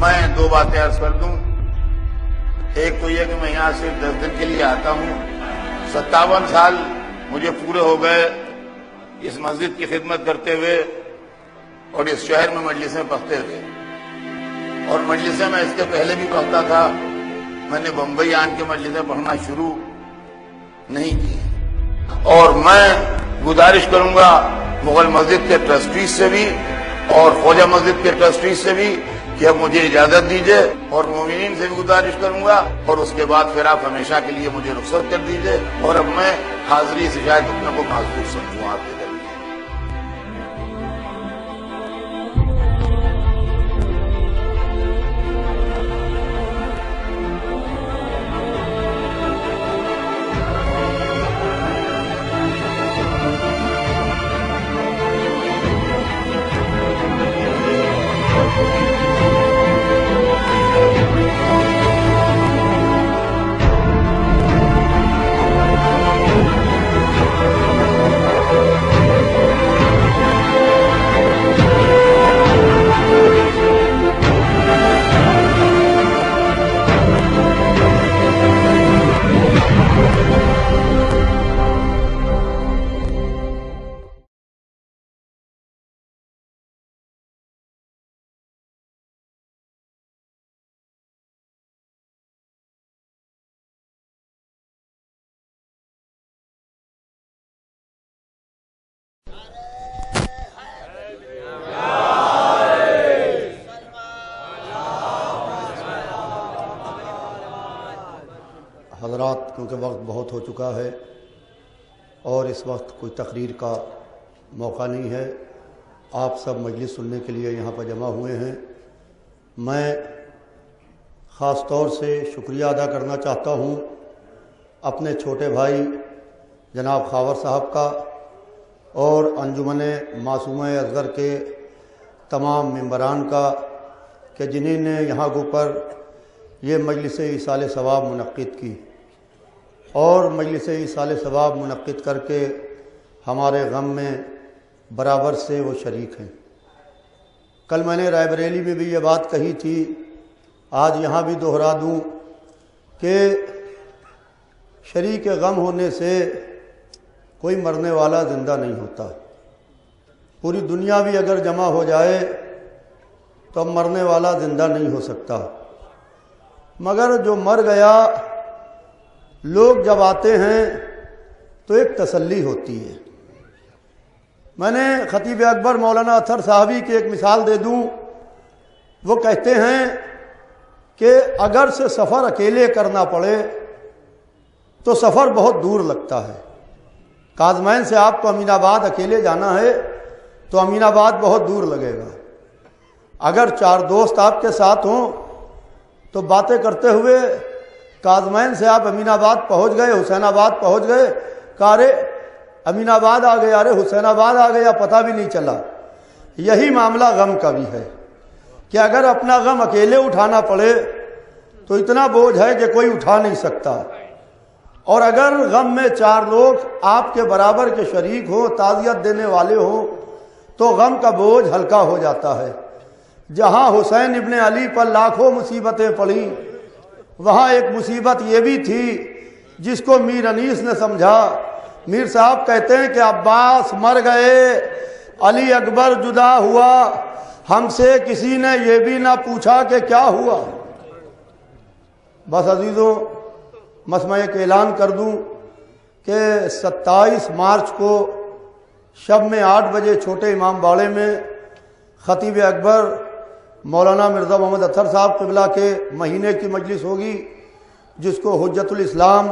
میں دو باتیں عرض کر دوں. ایک تو یہ کہ میں یہاں صرف 10 دن کے لیے آتا ہوں. 57 سال مجھے پورے ہو گئے اس مسجد کی خدمت کرتے ہوئے اور اس شہر میں مجلسیں پڑھتے ہوئے. اور مجلسیں میں اس کے پہلے بھی پڑھتا تھا. میں نے بمبئی آن کے مجلسیں پڑھنا شروع نہیں کی. اور میں گزارش کروں گا مغل مسجد کے ٹرسٹیز سے بھی اور خواجہ مسجد کے ٹرسٹیز سے بھی کہ اب مجھے اجازت دیجئے، اور مومنین سے بھی گزارش کروں گا، اور اس کے بعد پھر آپ ہمیشہ کے لیے مجھے رخصت کر دیجئے. اور اب میں حاضری سے شاید اپنے کو معذور سمجھوں آپ کے درمیان. حضرات، کیونکہ وقت بہت ہو چکا ہے اور اس وقت کوئی تقریر کا موقع نہیں ہے، آپ سب مجلس سننے کے لیے یہاں پر جمع ہوئے ہیں. میں خاص طور سے شکریہ ادا کرنا چاہتا ہوں اپنے چھوٹے بھائی جناب خاور صاحب کا اور انجمن معصومہ اصغر کے تمام ممبران کا کہ جنہیں نے یہاں کے اوپر یہ مجلس ایصال ثواب منعقد کی اور مجلس ایصال ثواب منعقد کر کے ہمارے غم میں برابر سے وہ شریک ہیں. کل میں نے رائے بریلی میں بھی یہ بات کہی تھی، آج یہاں بھی دہرا دوں کہ شریک غم ہونے سے کوئی مرنے والا زندہ نہیں ہوتا. پوری دنیا بھی اگر جمع ہو جائے تو مرنے والا زندہ نہیں ہو سکتا، مگر جو مر گیا لوگ جب آتے ہیں تو ایک تسلی ہوتی ہے. میں نے خطیب اکبر مولانا اطہر صاحبی کی ایک مثال دے دوں. وہ کہتے ہیں کہ اگر سے سفر اکیلے کرنا پڑے تو سفر بہت دور لگتا ہے. کاظمین سے آپ کو امین آباد اکیلے جانا ہے تو امین آباد بہت دور لگے گا. اگر 4 دوست آپ کے ساتھ ہوں تو باتیں کرتے ہوئے کاظمین سے آپ امین آباد پہنچ گئے، حسین آباد پہنچ گئے، کہا رے امین آباد آ گیا، ارے حسین آباد آ گیا، پتہ بھی نہیں چلا. یہی معاملہ غم کا بھی ہے کہ اگر اپنا غم اکیلے اٹھانا پڑے تو اتنا بوجھ ہے کہ کوئی اٹھا نہیں سکتا، اور اگر غم میں 4 لوگ آپ کے برابر کے شریک ہوں، تعزیت دینے والے ہوں، تو غم کا بوجھ ہلکا ہو جاتا ہے. جہاں حسین ابن علی پر لاکھوں مصیبتیں پڑیں، وہاں ایک مصیبت یہ بھی تھی جس کو میر انیس نے سمجھا. میر صاحب کہتے ہیں کہ عباس مر گئے، علی اکبر جدا ہوا، ہم سے کسی نے یہ بھی نہ پوچھا کہ کیا ہوا. بس عزیزوں، بس میں ایک اعلان کر دوں کہ 27 مارچ کو شب میں 8 بجے چھوٹے امام باڑے میں خطیب اکبر مولانا مرزا محمد اطہر صاحب قبلہ کے مہینے کی مجلس ہوگی، جس کو حجت الاسلام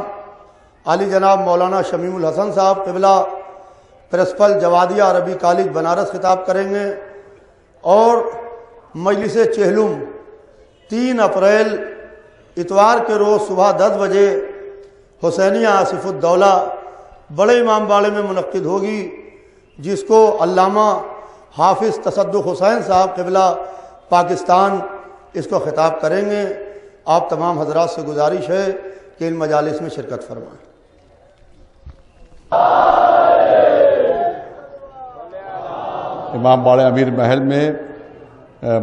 علی جناب مولانا شمیم الحسن صاحب قبلہ پرنسپل جوادیہ عربی کالج بنارس خطاب کریں گے. اور مجلس چہلم 3 اپریل اتوار کے روز صبح 10 بجے حسینیہ آصف الدولہ بڑے امام باڑے میں منعقد ہوگی، جس کو علامہ حافظ تصدق حسین صاحب قبلہ پاکستان اس کو خطاب کریں گے. آپ تمام حضرات سے گزارش ہے کہ ان مجالس میں شرکت فرمائیں. امام باڑے امیر محل میں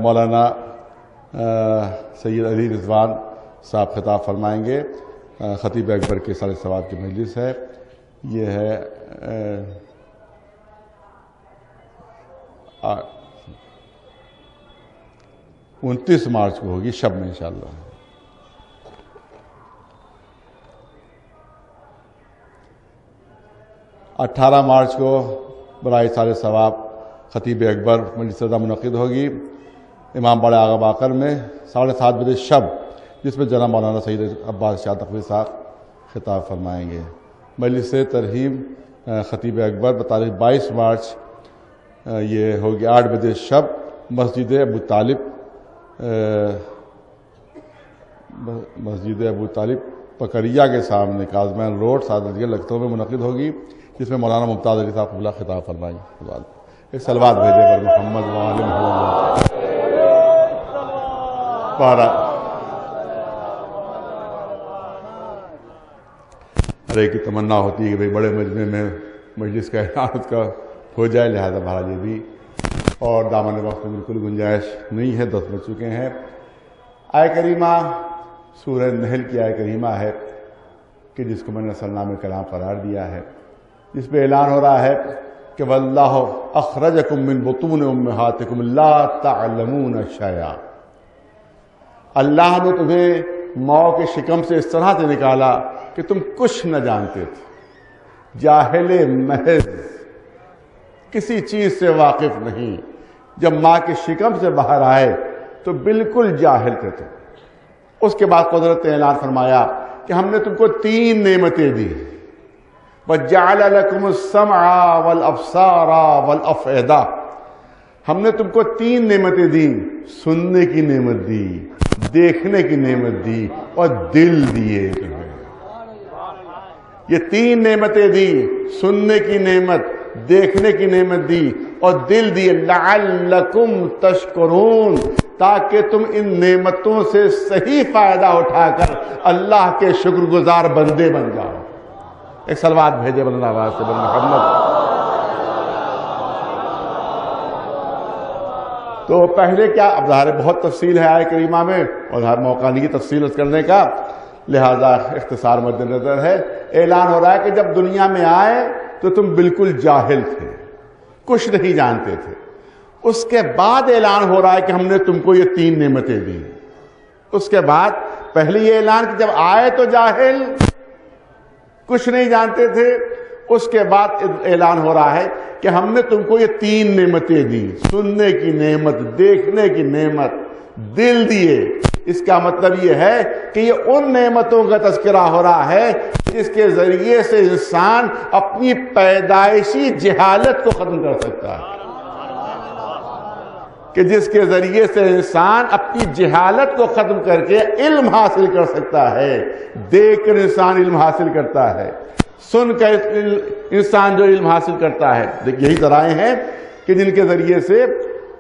مولانا سید علی رضوان صاحب خطاب فرمائیں گے۔ خطیب اکبر کے سال ثواب کی مجلس ہے، یہ ہے 29 مارچ کو ہوگی، شب میں انشاءاللہ۔ اٹھارہ مارچ کو برائے سال ثواب خطیب اکبر مجلس رضا منعقد ہوگی امام باڑہ آغا باقر میں 7:30 بجے شب، جس میں جناب مولانا سید عباس شاہ تقوی صاحب خطاب فرمائیں گے۔ مجلس ترحیم خطیب اکبر بتاریخ 22 مارچ یہ ہوگی 8 بجے شب، مسجد ابو طالب پکریا کے سامنے کازمین روڈ سعادتگنج لکھنؤ میں منعقد ہوگی، جس میں مولانا ممتاز علی صاحب قبلہ خطاب فرمائیں گے۔ ایک صلوات بھیجے پر محمد وآل محمد۔ ہر ایک کی تمنا ہوتی ہے کہ بھئی بڑے مجمع میں مجلس کا اعلان کا ہو جائے، لہذا بہرحال یہ بھی، اور دامن وقت میں بالکل گنجائش نہیں ہے، 10 بج چکے ہیں۔ آیہ کریمہ سورہ نحل کی آیہ کریمہ ہے کہ جس کو میں نے اصل نام کلام قرار دیا ہے، جس پہ اعلان ہو رہا ہے کہ واللہ اخرجکم من بطون امہاتکم لا تعلمون شیئا، اللہ نے تمہیں ماں کے شکم سے اس طرح سے نکالا کہ تم کچھ نہ جانتے تھے، جاہل محض، کسی چیز سے واقف نہیں۔ جب ماں کے شکم سے باہر آئے تو بالکل جاہل تھے تم۔ اس کے بعد قدرت نے اعلان فرمایا کہ ہم نے تم کو 3 نعمتیں دی، وَجَعَلَ لَكُمُ السَّمْعَ وَالْأَبْصَارَ وَالْأَفْئِدَةَ، ہم نے تم کو 3 نعمتیں دی، سننے کی نعمت دی، دیکھنے کی نعمت دی، اور دل دیے تمہیں۔ یہ 3 نعمتیں دی، سننے کی نعمت، دیکھنے کی نعمت دی، اور دل دیے، لَعَلَّكُمْ تَشْكُرُونَ، تاکہ تم ان نعمتوں سے صحیح فائدہ اٹھا کر اللہ کے شکر گزار بندے بن جاؤ۔ ایک صلوات بھیجے بلند آواز سے محمد۔ تو پہلے کیا، اب ظاہر بہت تفصیل ہے آیہ کریمہ میں، اور ہر موقع نہیں تفصیل کرنے کا، لہذا اختصار مد نظر ہے۔ اعلان ہو رہا ہے کہ جب دنیا میں آئے تو تم بالکل جاہل تھے، کچھ نہیں جانتے تھے۔ اس کے بعد اعلان ہو رہا ہے کہ ہم نے تم کو یہ 3 نعمتیں دی۔ اس کے بعد پہلے یہ اعلان کہ جب آئے تو جاہل، کچھ نہیں جانتے تھے، اس کے بعد اعلان ہو رہا ہے کہ ہم نے تم کو یہ 3 نعمتیں دی، سننے کی نعمت، دیکھنے کی نعمت، دل دیے۔ اس کا مطلب یہ ہے کہ یہ ان نعمتوں کا تذکرہ ہو رہا ہے جس کے ذریعے سے انسان اپنی پیدائشی جہالت کو ختم کر سکتا ہے، کہ جس کے ذریعے سے انسان اپنی جہالت کو ختم کر کے علم حاصل کر سکتا ہے۔ دیکھ کر انسان علم حاصل کرتا ہے، سن کر انسان جو علم حاصل کرتا ہے۔ یہی ذرائع ہیں کہ جن کے ذریعے سے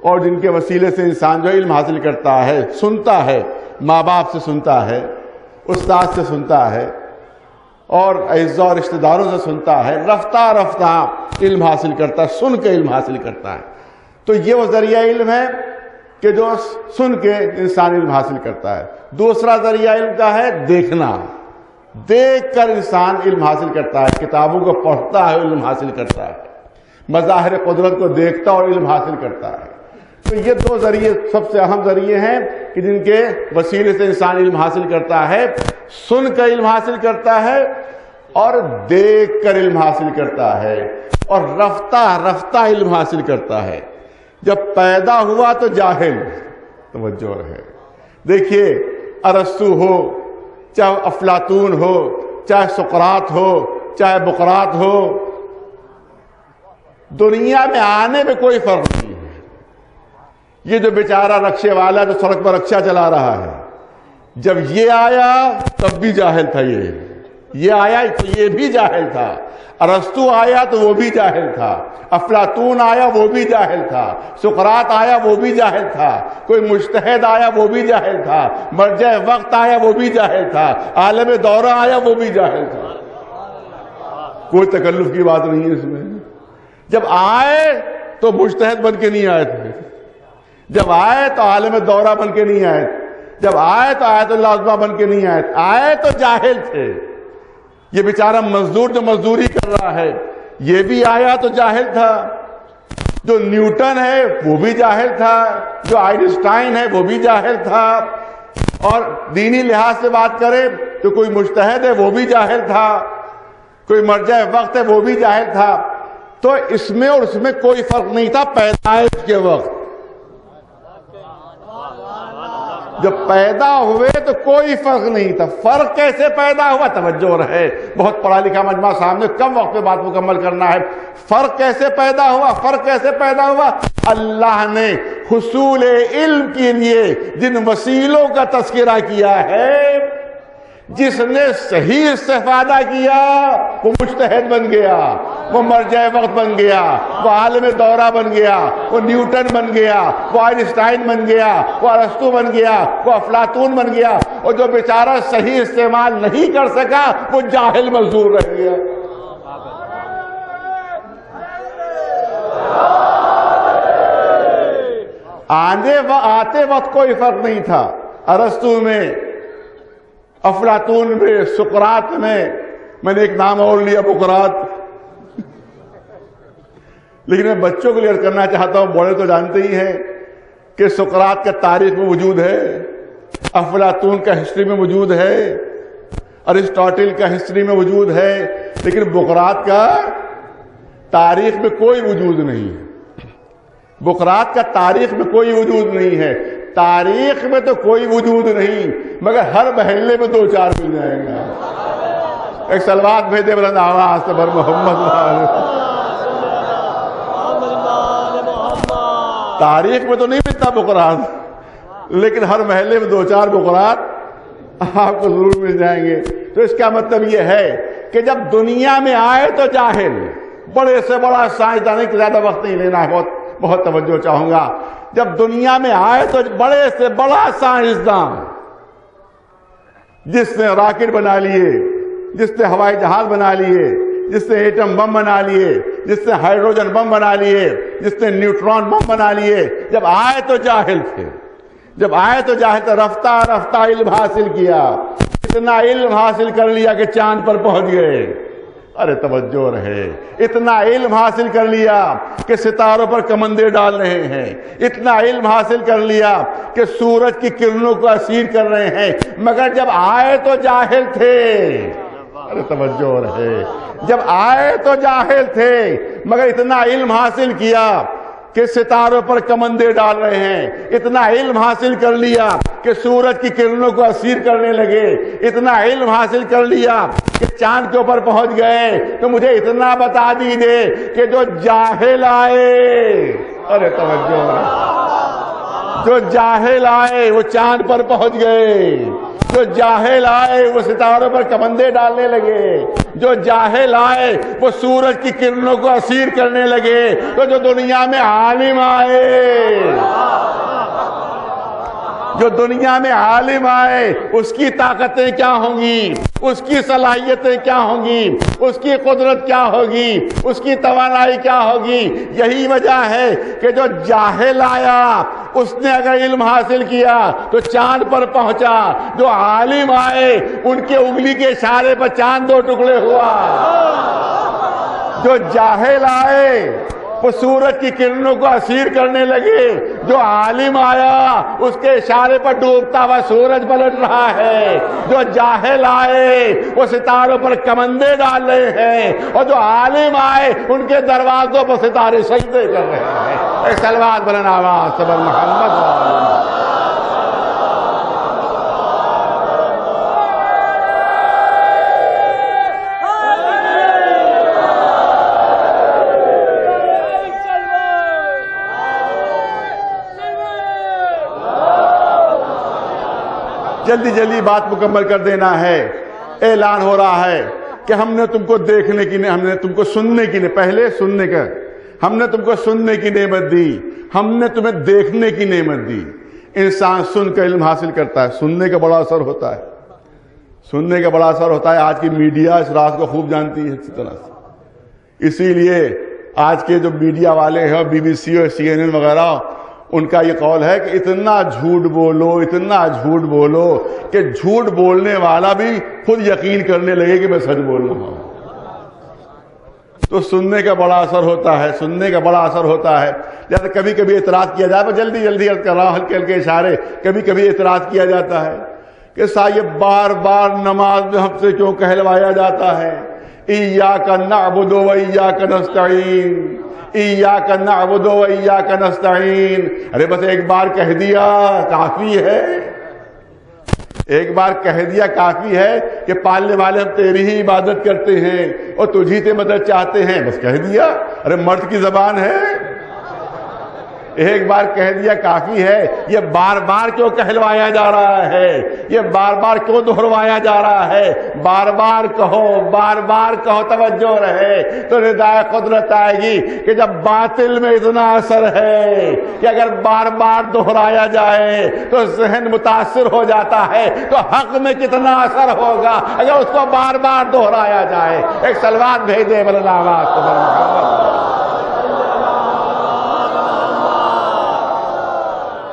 اور جن کے وسیلے سے انسان جو علم حاصل کرتا ہے، سنتا ہے، ماں باپ سے سنتا ہے، استاد سے سنتا ہے، اور اعزاء اور رشتہ داروں سے سنتا ہے، رفتہ رفتہ علم حاصل کرتا ہے، سن کے علم حاصل کرتا ہے۔ تو یہ وہ ذریعہ علم ہے کہ جو سن کے انسان علم حاصل کرتا ہے۔ دوسرا ذریعہ علم کا ہے دیکھنا، دیکھ کر انسان علم حاصل کرتا ہے، کتابوں کو پڑھتا ہے، علم حاصل کرتا ہے، مظاہر قدرت کو دیکھتا اور علم حاصل کرتا ہے۔ تو یہ 2 ذریعے سب سے اہم ذریعے ہیں کہ جن کے وسیلے سے انسان علم حاصل کرتا ہے، سن کر علم حاصل کرتا ہے اور دیکھ کر علم حاصل کرتا ہے، اور رفتہ رفتہ علم حاصل کرتا ہے۔ جب پیدا ہوا تو جاہل، توجہ ہے، دیکھیے ارسطو ہو، چاہے افلاطون ہو، چاہے سقراط ہو، چاہے بقراط ہو، دنیا میں آنے میں کوئی فرق نہیں ہے۔ یہ جو بیچارہ رکشے والا جو سڑک پر رکشہ چلا رہا ہے، جب یہ آیا تب بھی جاہل تھا، یہ آیا تو یہ بھی جاہل تھا، ارسطو آیا تو وہ بھی جاہل تھا، افلاطون آیا وہ بھی جاہل تھا، سقراط آیا وہ بھی جاہل تھا، کوئی مجتہد آیا وہ بھی جاہل تھا، مرجع وقت آیا وہ بھی جاہل تھا، عالم دورہ آیا وہ بھی جاہل تھا۔ کوئی تکلف کی بات نہیں ہے اس میں۔ جب آئے تو مجتہد بن کے نہیں آئے تھے، جب آئے تو عالم دورہ بن کے نہیں آئے، جب آئے تو آیت اللہ عظمہ بن کے نہیں آئے تو جاہل تھے۔ یہ بیچارہ مزدور جو مزدوری کر رہا ہے یہ بھی آیا تو جاہل تھا، جو نیوٹن ہے وہ بھی جاہل تھا، جو آئنسٹائن ہے وہ بھی جاہل تھا، اور دینی لحاظ سے بات کرے تو کوئی مجتہد ہے وہ بھی جاہل تھا، کوئی مرجع وقت ہے وہ بھی جاہل تھا۔ تو اس میں اور اس میں کوئی فرق نہیں تھا پیدائش کے وقت۔ جب پیدا ہوئے تو کوئی فرق نہیں تھا۔ فرق کیسے پیدا ہوا؟ توجہ رہے، بہت پڑھا لکھا مجمع سامنے، کم وقت میں بات مکمل کرنا ہے۔ فرق کیسے پیدا ہوا؟ فرق کیسے پیدا ہوا؟ اللہ نے حصول علم کے لیے جن وسیلوں کا تذکرہ کیا ہے، جس نے صحیح استفادہ کیا وہ مجتہد بن گیا، وہ مرجع وقت بن گیا، وہ عالم دورہ بن گیا، وہ نیوٹن بن گیا، وہ آئنسٹائن بن گیا، وہ ارسطو بن گیا، وہ افلاطون بن گیا، اور جو بیچارہ صحیح استعمال نہیں کر سکا وہ جاہل مزدور رہ گیا۔ آتے وقت کوئی فرق نہیں تھا، ارسطو میں، افلاطون میں، سقراط میں نے ایک نام اور لیا بقراط، لیکن میں بچوں کو لیے کرنا چاہتا ہوں، بڑے تو جانتے ہی ہیں کہ سقراط کا تاریخ میں وجود ہے، افلاطون کا ہسٹری میں وجود ہے، ارسطاٹل کا ہسٹری میں وجود ہے، لیکن بقراط کا تاریخ میں کوئی وجود نہیں ہے۔ بقراط کا تاریخ میں کوئی وجود نہیں ہے، تاریخ میں تو کوئی وجود نہیں، مگر ہر محلے میں 2-4 مل جائیں گے۔ ایک سلوات بھیجے بلند آواز سے بر محمد۔ تاریخ میں تو نہیں ملتا بقراط، لیکن ہر محلے میں 2-4 بقراط آپ کو ضرور مل جائیں گے۔ تو اس کا مطلب یہ ہے کہ جب دنیا میں آئے تو جاہل، بڑے سے بڑا سائنسدان، زیادہ وقت نہیں لینا ہے، بہت توجہ چاہوں گا۔ جب دنیا میں آئے تو بڑے سے بڑا سائنسدان، جس نے راکٹ بنا لیے، جس نے ہوائی جہاز بنا لیے، جس نے ایٹم بم بنا لیے، جس نے ہائیڈروجن بم بنا لیے، جس نے نیوٹران بم بنا لیے، جب آئے تو جاہل تھے۔ جب آئے تو جاہل تھے، رفتہ رفتہ علم حاصل کیا، اتنا علم حاصل کر لیا کہ چاند پر پہنچ گئے۔ ارے توجہ رہے، اتنا علم حاصل کر لیا کہ ستاروں پر کمندے ڈال رہے ہیں، اتنا علم حاصل کر لیا کہ سورج کی کرنوں کو اسیر کر رہے ہیں، مگر جب آئے تو جاہل تھے۔ ارے توجہ رہے، جب آئے تو جاہل تھے، مگر اتنا علم حاصل کیا کہ ستاروں پر کمندے ڈال رہے ہیں، اتنا علم حاصل کر لیا کہ سورج کی کرنوں کو اسیر کرنے لگے، اتنا علم حاصل کر لیا کہ چاند کے اوپر پہنچ گئے۔ تو مجھے اتنا بتا دیجئے کہ جو جاہل آئے، ارے توجہ، جو جاہل آئے وہ چاند پر پہنچ گئے، جو جاہل آئے وہ ستاروں پر کمندے ڈالنے لگے، جو جاہل آئے وہ سورج کی کرنوں کو اسیر کرنے لگے۔ تو جو دنیا میں عالم آئے، جو دنیا میں عالم آئے، اس کی طاقتیں کیا ہوں گی، اس کی صلاحیتیں کیا ہوں گی، اس کی قدرت کیا ہوگی، اس کی توانائی کیا ہوگی۔ یہی وجہ ہے کہ جو جاہل آیا اس نے اگر علم حاصل کیا تو چاند پر پہنچا، جو عالم آئے ان کے انگلی کے اشارے پر چاند 2 ٹکڑے ہوا۔ جو جاہل آئے وہ سورج کی کرنوں کو اسیر کرنے لگے، جو عالم آیا اس کے اشارے پر ڈوبتا ہوا سورج پلٹ رہا ہے، جو جاہل آئے وہ ستاروں پر کمندے ڈال رہے ہیں، اور جو عالم آئے ان کے دروازوں پر ستارے سجدے کر رہے ہیں۔ ایک صلوات بلند آواز سے بر محمد۔ جلدی جلدی بات مکمل کر دینا ہے۔ اعلان ہو رہا ہے کہ ہم نے تم کو دیکھنے کی نہیں، ہم نے تم کو سننے کی نہیں، پہلے سننے کا، ہم نے تم کو سننے کی نعمت دی، ہم نے تمہیں دیکھنے کی نعمت دی۔ انسان سن کر علم حاصل کرتا ہے، سننے کا بڑا اثر ہوتا ہے، سننے کا بڑا اثر ہوتا ہے۔ آج کی میڈیا اس راز کو خوب جانتی ہے اسی طرح سے، اسی لیے آج کے جو میڈیا والے ہیں، بی بی سی اور CNN وغیرہ، ان کا یہ قول ہے کہ اتنا جھوٹ بولو کہ جھوٹ بولنے والا بھی خود یقین کرنے لگے کہ میں سچ بول رہا ہوں. تو سننے کا بڑا اثر ہوتا ہے. جیسے کبھی کبھی اعتراض کیا جاتا ہے، میں جلدی عرض کر رہا ہوں، ہلکے ہلکے اشارے. کبھی کبھی اعتراض کیا جاتا ہے کہ صاحب بار بار نماز میں ہم سے کیوں کہلوایا جاتا ہے ایاک نعبد و ایاک نستعین، ایاک نعبد و ایاک نستعین؟ ارے بس ایک بار کہہ دیا کافی ہے، ایک بار کہہ دیا کافی ہے کہ پالنے والے ہم تیری ہی عبادت کرتے ہیں اور تجھی سے مدد چاہتے ہیں. بس کہہ دیا. ارے مرد کی زبان ہے، ایک بار کہہ دیا کافی ہے. یہ بار بار کیوں کہلوایا جا رہا ہے؟ یہ بار بار کیوں دہروایا جا رہا ہے؟ بار بار کہو، توجہ رہے تو ردائے قدرت آئے گی کہ جب باطل میں اتنا اثر ہے کہ اگر بار بار دہرایا جائے تو ذہن متاثر ہو جاتا ہے، تو حق میں کتنا اثر ہوگا اگر اس کو بار بار دہرایا جائے. ایک سلوات بھیج دے بلند آواز سے محمد.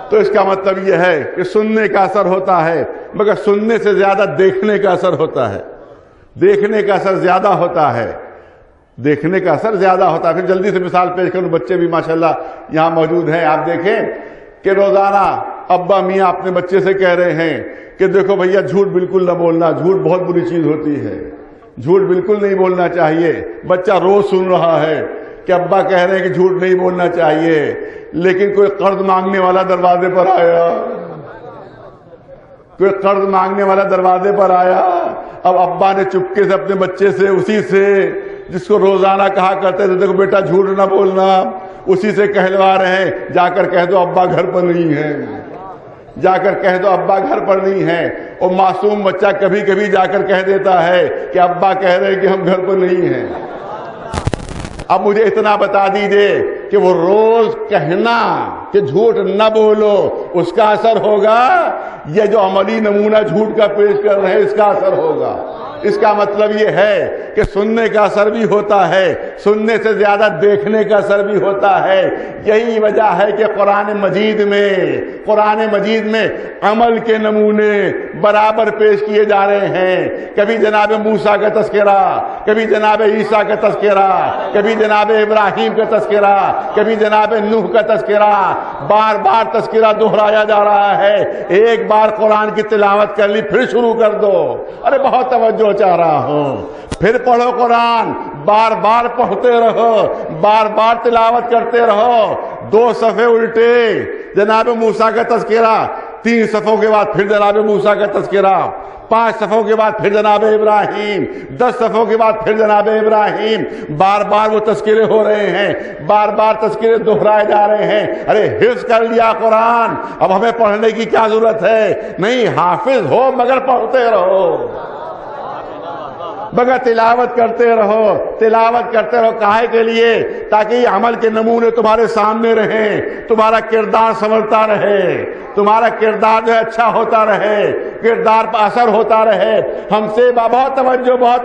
تو اس کا مطلب یہ ہے کہ سننے کا اثر ہوتا ہے، مگر سننے سے زیادہ دیکھنے کا اثر ہوتا ہے. دیکھنے کا اثر زیادہ ہوتا ہے. پھر جلدی سے مثال پیش کروں، بچے بھی ماشاءاللہ یہاں موجود ہیں. آپ دیکھیں کہ روزانہ ابا میاں اپنے بچے سے کہہ رہے ہیں کہ دیکھو بھیا جھوٹ بالکل نہ بولنا، جھوٹ بہت بری چیز ہوتی ہے، جھوٹ بالکل نہیں بولنا چاہیے. بچہ روز سن رہا ہے کہ ابا کہہ رہے ہیں کہ جھوٹ نہیں بولنا چاہیے، لیکن کوئی قرض مانگنے والا دروازے پر آیا. اب ابا نے چپکے سے اپنے بچے سے، اسی سے جس کو روزانہ کہا کرتے تھے دیکھو بیٹا جھوٹ نہ بولنا، اسی سے کہلوا رہے ہیں جا کر کہہ دو ابا گھر پر نہیں ہے. اور معصوم بچہ کبھی کبھی جا کر کہہ دیتا ہے کہ ابا کہہ رہے ہیں کہ ہم گھر پر نہیں ہیں. اب مجھے اتنا بتا دیجئے کہ وہ روز کہنا کہ جھوٹ نہ بولو اس کا اثر ہوگا، یہ جو عملی نمونہ جھوٹ کا پیش کر رہے ہیں اس کا اثر ہوگا. اس کا مطلب یہ ہے کہ سننے کا اثر بھی ہوتا ہے، سننے سے زیادہ دیکھنے کا اثر بھی ہوتا ہے. یہی وجہ ہے کہ قرآن مجید میں عمل کے نمونے برابر پیش کیے جا رہے ہیں. کبھی جناب موسیٰ کا تذکرہ، کبھی جناب عیسیٰ کا تذکرہ، کبھی جناب ابراہیم کا تذکرہ، کبھی جناب نوح کا تذکرہ. بار بار تذکرہ دہرایا جا رہا ہے. ایک بار قرآن کی تلاوت کر لی پھر شروع کر دو. ارے بہت توجہ چاہ رہا ہوں. پھر پڑھو قرآن، بار بار پڑھتے رہو، بار بار تلاوت کرتے رہو. 2 صفحے الٹے جناب موسیٰ کا تذکرہ، 3 صفحوں کے بعد پھر جناب موسیٰ کا تذکرہ، 5 صفحوں کے بعد پھر جناب ابراہیم، 10 صفحوں کے بعد پھر جناب ابراہیم. بار بار وہ تذکرے ہو رہے ہیں، بار بار تذکرے دہرائے جا رہے ہیں. ارے حفظ کر لیا قرآن، اب ہمیں پڑھنے کی کیا ضرورت ہے؟ نہیں، حافظ ہو مگر پڑھتے رہو، مگر تلاوت کرتے رہو. کاہے کے لیے؟ تاکہ یہ عمل کے نمونے تمہارے سامنے رہیں، تمہارا کردار سنورتا رہے، تمہارا کردار جو ہے اچھا ہوتا رہے، کردار پر اثر ہوتا رہے. ہم سے بہت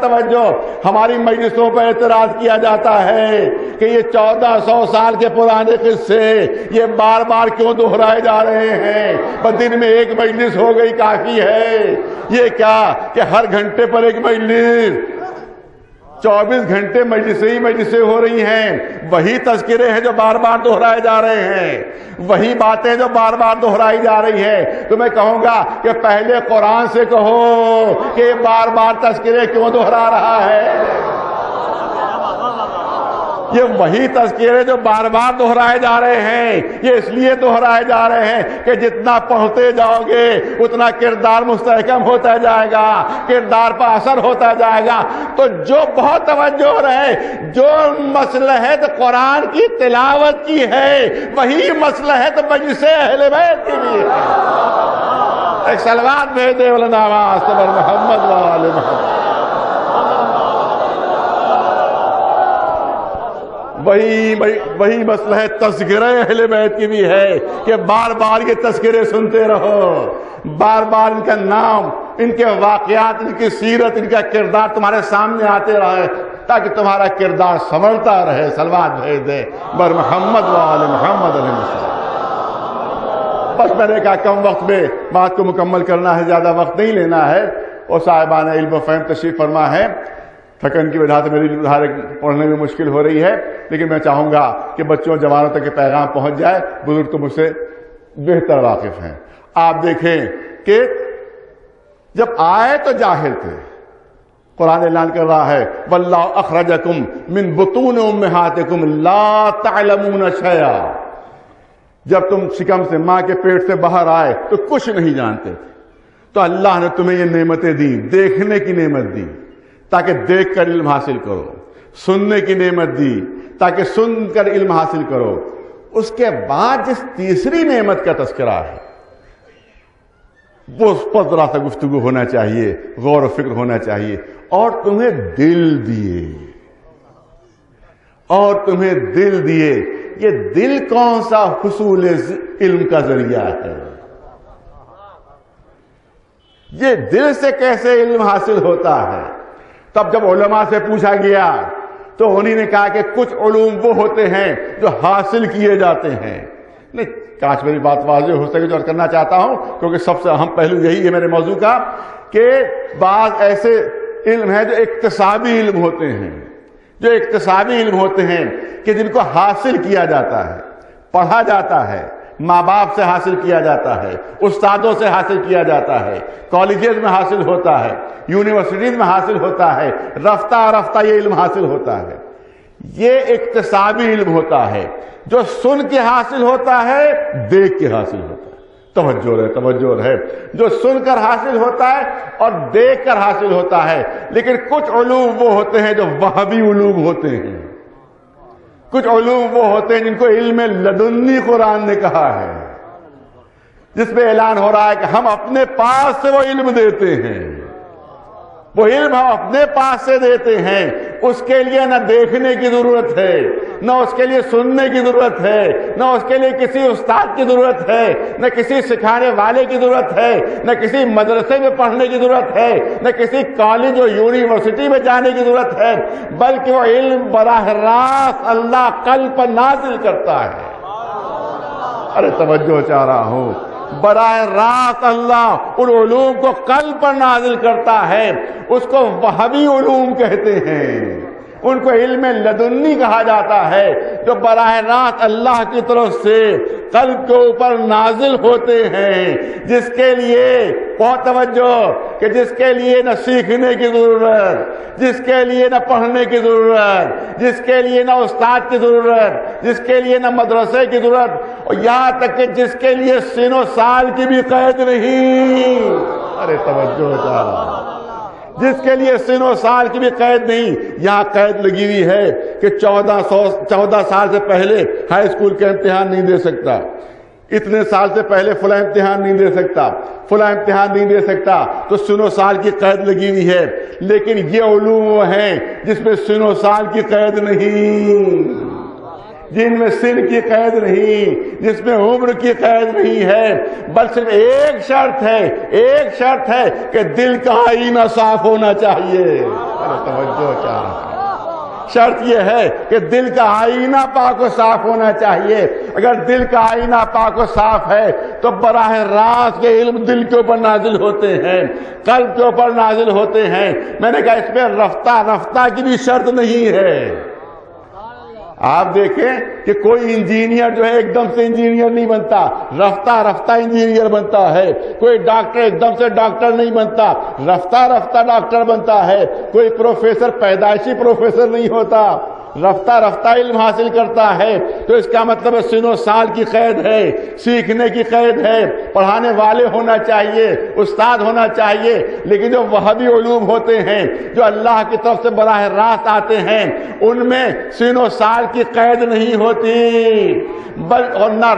توجہ ہماری مجلسوں پر اعتراض کیا جاتا ہے کہ یہ 1400 سال کے پرانے قصے یہ بار بار کیوں دہرائے جا رہے ہیں؟ پر دن میں ایک مجلس ہو گئی کافی ہے. یہ کیا کہ ہر گھنٹے پر ایک مجلس، 24 گھنٹے مجلسیں ہو رہی ہیں. وہی تذکرے ہیں جو بار بار دہرائے جا رہے ہیں، وہی باتیں جو بار بار دہرائی جا رہی ہیں. تو میں کہوں گا کہ پہلے قرآن سے کہو کہ یہ بار بار تذکرے کیوں دہرا رہا ہے. یہ وہی تذکرے جو بار بار دہرائے جا رہے ہیں، یہ اس لیے دہرائے جا رہے ہیں کہ جتنا پڑھتے جاؤ گے اتنا کردار مستحکم ہوتا جائے گا، کردار پر اثر ہوتا جائے گا. تو جو بہت توجہ رہے، جو مصلحت قرآن کی تلاوت کی ہے وہی مصلحت مجلس اہل بیت کی بھی ہے. ایک صلوات بھیج دے مولانا آواز سے محمد و آل محمد. وہی مسئلہ ہے تذکرہ اہل بیت کی بھی ہے کہ بار بار یہ تذکرے سنتے رہو، بار بار ان کا نام، ان کے واقعات، ان کی سیرت، ان کا کردار تمہارے سامنے آتے رہے تاکہ تمہارا کردار سنورتا رہے. صلوات بھیج دے بر محمد و آل محمد علیہ السلام. میں نے کہا کم وقت میں بات کو مکمل کرنا ہے، زیادہ وقت نہیں لینا ہے، اور صاحبان علم و فہم تشریف فرما ہے، تھکن کی وجہ سے میری پڑھنے میں مشکل ہو رہی ہے، لیکن میں چاہوں گا کہ بچوں جوانوں تک یہ پیغام پہنچ جائے، بزرگ تو مجھ سے بہتر واقف ہیں۔ آپ دیکھیں کہ جب آئے تو جاہل تھے، قرآن اعلان کر رہا ہے واللہ اخرجکم من بطون امہاتکم لا تعلمون شیئا، جب تم شکم سے ماں کے پیٹ سے باہر آئے تو کچھ نہیں جانتے تھے، تو اللہ نے تمہیں یہ نعمتیں دی، دیکھنے کی نعمت دی تاکہ دیکھ کر علم حاصل کرو، سننے کی نعمت دی تاکہ سن کر علم حاصل کرو۔ اس کے بعد جس تیسری نعمت کا تذکرہ ہے وہ اس پر ذرا سا گفتگو ہونا چاہیے، غور و فکر ہونا چاہیے۔ اور تمہیں دل دیے، اور تمہیں دل دیے، یہ دل کون سا حصول علم کا ذریعہ ہے؟ یہ دل سے کیسے علم حاصل ہوتا ہے؟ تب جب علماء سے پوچھا گیا تو انہی نے کہا کہ کچھ علوم وہ ہوتے ہیں جو حاصل کیے جاتے ہیں۔ نہیں، کاش میری بات واضح ہو سکے جو عرض کرنا چاہتا ہوں، کیونکہ سب سے اہم پہلو یہی ہے میرے موضوع کا کہ بعض ایسے علم ہیں جو اکتسابی علم ہوتے ہیں، جو اکتسابی علم ہوتے ہیں کہ جن کو حاصل کیا جاتا ہے، پڑھا جاتا ہے، ماں باپ سے حاصل کیا جاتا ہے، استادوں سے حاصل کیا جاتا ہے، کالجز میں حاصل ہوتا ہے، یونیورسٹیز میں حاصل ہوتا ہے، رفتہ رفتہ یہ علم حاصل ہوتا ہے۔ یہ اکتسابی علم ہوتا ہے، جو سن کے حاصل ہوتا ہے، دیکھ کے حاصل ہوتا ہے۔ توجہ ہے، جو سن کر حاصل ہوتا ہے اور دیکھ کر حاصل ہوتا ہے۔ لیکن کچھ علوم وہ ہوتے ہیں جو وہبی علوم ہوتے ہیں، کچھ علوم وہ ہوتے ہیں جن کو علم لدنی قرآن نے کہا ہے، جس میں اعلان ہو رہا ہے کہ ہم اپنے پاس سے وہ علم دیتے ہیں، وہ علم ہم اپنے پاس سے دیتے ہیں۔ اس کے لیے نہ دیکھنے کی ضرورت ہے، نہ اس کے لیے سننے کی ضرورت ہے، نہ اس کے لیے کسی استاد کی ضرورت ہے، نہ کسی سکھانے والے کی ضرورت ہے، نہ کسی مدرسے میں پڑھنے کی ضرورت ہے، نہ کسی کالج اور یونیورسٹی میں جانے کی ضرورت ہے، بلکہ وہ علم براہ راست اللہ قلب پر نازل کرتا ہے۔ ارے توجہ چاہ رہا ہوں، براہ راست اللہ ان علوم کو قلب پر نازل کرتا ہے، اس کو وہبی علوم کہتے ہیں، ان کو علم لدنی کہا جاتا ہے، جو براہ راست اللہ کی طرف سے قلب کے اوپر نازل ہوتے ہیں، جس کے لیے بہت توجہ کہ جس کے لیے نہ سیکھنے کی ضرورت، جس کے لیے نہ پڑھنے کی ضرورت، جس کے لیے نہ استاد کی ضرورت، جس کے لیے نہ مدرسے کی ضرورت، اور یہاں تک کہ جس کے لیے سن و سال کی بھی قید نہیں۔ ارے توجہ چاہیے، جس کے لیے سن و سال کی بھی قید نہیں۔ یہاں قید لگی ہوئی ہے کہ 14 سال سے پہلے ہائی اسکول کا امتحان نہیں دے سکتا، اتنے سال سے پہلے فلاں امتحان نہیں دے سکتا، فلاں امتحان نہیں دے سکتا، تو سن و سال کی قید لگی ہوئی ہے۔ لیکن یہ علوم وہ ہیں جس میں سن و سال کی قید نہیں، جن میں سن کی قید نہیں، جس میں عمر کی قید نہیں ہے، بلکہ صرف ایک شرط ہے، ایک شرط ہے کہ دل کا آئینہ صاف ہونا چاہیے۔ توجہ چاہ رہا ہے، شرط یہ ہے کہ دل کا آئینہ پاک و صاف ہونا چاہیے۔ اگر دل کا آئینہ پاک و صاف ہے تو براہ راست کے علم دل کے اوپر نازل ہوتے ہیں، قلب کے اوپر نازل ہوتے ہیں۔ میں نے کہا اس میں رفتہ کی بھی شرط نہیں ہے۔ آپ دیکھیں کہ کوئی انجینئر جو ہے ایک دم سے انجینئر نہیں بنتا، رفتہ انجینئر بنتا ہے۔ کوئی ڈاکٹر ایک دم سے ڈاکٹر نہیں بنتا، رفتہ ڈاکٹر بنتا ہے۔ کوئی پروفیسر پیدائشی پروفیسر نہیں ہوتا، رفتہ علم حاصل کرتا ہے۔ تو اس کا مطلب ہے سن و سال کی قید ہے، سیکھنے کی قید ہے، پڑھانے والے ہونا چاہیے، استاد ہونا چاہیے۔ لیکن جو وہبی علوم ہوتے ہیں جو اللہ کی طرف سے براہ راست آتے ہیں، ان میں سن و سال کی قید نہیں ہوتی، اور نہ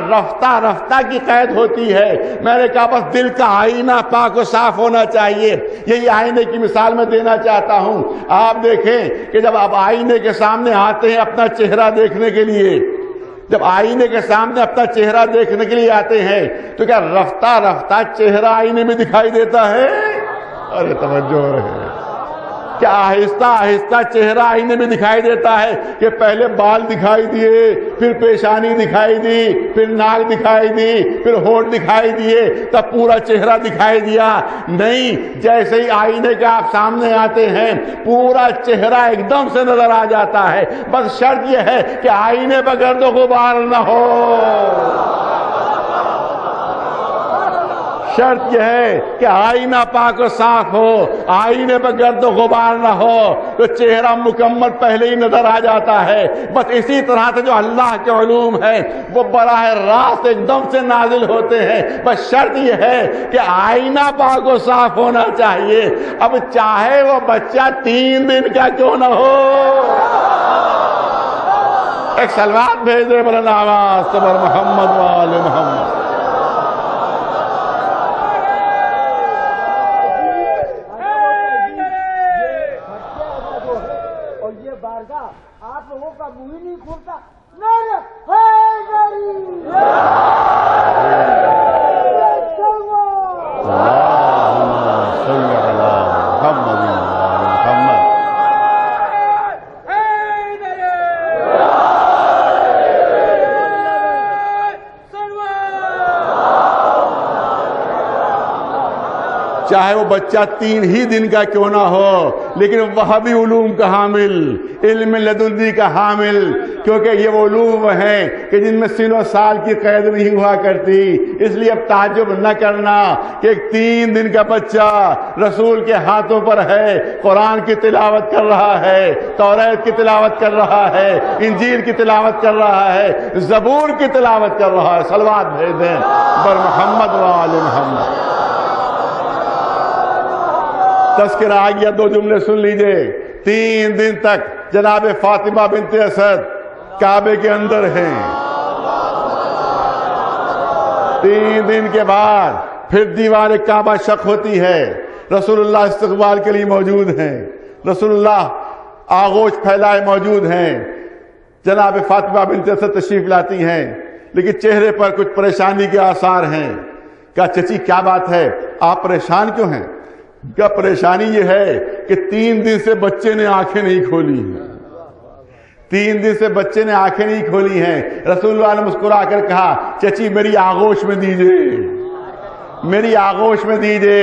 رفتہ کی قید ہوتی ہے۔ میں نے کہا بس دل کا آئینہ پاک و صاف ہونا چاہیے۔ یہی آئینے کی مثال میں دینا چاہتا ہوں۔ آپ دیکھیں کہ جب آپ آئینے کے سامنے آتے ہیں اپنا چہرہ دیکھنے کے لیے، جب آئینے کے سامنے اپنا چہرہ دیکھنے کے لیے آتے ہیں تو کیا رفتہ چہرہ آئینے میں دکھائی دیتا ہے؟ ارے توجہ ہے، کہ آہستہ آہستہ چہرہ آئینے میں دکھائی دیتا ہے کہ پہلے بال دکھائی دیے، پھر پیشانی دکھائی دی، پھر ناک دکھائی دی، پھر ہونٹ دکھائی دیے، تب پورا چہرہ دکھائی دیا؟ نہیں، جیسے ہی آئینے کے آپ سامنے آتے ہیں پورا چہرہ ایک دم سے نظر آ جاتا ہے۔ بس شرط یہ ہے کہ آئینے پر گرد و غبار نہ ہو، شرط یہ ہے کہ آئینہ پاک و صاف ہو، آئینے پر گرد و غبار نہ ہو، تو چہرہ مکمل پہلے ہی نظر آ جاتا ہے۔ بس اسی طرح سے جو اللہ کے علوم ہے وہ براہ راست ایک دم سے نازل ہوتے ہیں، بس شرط یہ ہے کہ آئینہ پاک و صاف ہونا چاہیے۔ اب چاہے وہ بچہ 3 دن کا کیوں نہ ہو، ایک صلوات بھیج دے بلند آواز سے بر محمد و آل محمد۔ آپ لوگوں کا منہ ہی نہیں کھولتا۔ نعرہ حیدری، اللہم صل علی محمد و آل محمد۔ چاہے وہ بچہ 3 ہی دن کا کیوں نہ ہو، لیکن وہ بھی علوم کا حامل، علم لدنی کا حامل، کیونکہ یہ وہ علوم ہیں کہ جن میں سن و سال کی قید نہیں ہوا کرتی۔ اس لیے اب تعجب نہ کرنا کہ ایک 3 دن کا بچہ رسول کے ہاتھوں پر ہے، قرآن کی تلاوت کر رہا ہے، توریت کی تلاوت کر رہا ہے، انجیل کی تلاوت کر رہا ہے، زبور کی تلاوت کر رہا ہے۔ صلوات بھیج دیں بر محمد و آل محمد۔ تذکرہ آ گیا، 2 جملے سن لیجئے۔ 3 دن تک جناب فاطمہ بنت اسد کعبے کے اندر ہیں۔ 3 دن کے بعد پھر دیوار کعبہ شق ہوتی ہے، رسول اللہ استقبال کے لیے موجود ہیں، رسول اللہ آغوش پھیلائے موجود ہیں، جناب فاطمہ بنت اسد تشریف لاتی ہیں، لیکن چہرے پر کچھ پریشانی کے آثار ہیں۔ کہا چچی کیا بات ہے، آپ پریشان کیوں ہیں؟ کیا پریشانی یہ ہے کہ 3 دن سے بچے نے آنکھیں نہیں کھولی ہیں، 3 دن سے بچے نے آنکھیں نہیں کھولی ہیں۔ رسول اللہ نے مسکرا کر کہا چچی میری آغوش میں دیجئے، میری آغوش میں دیجئے۔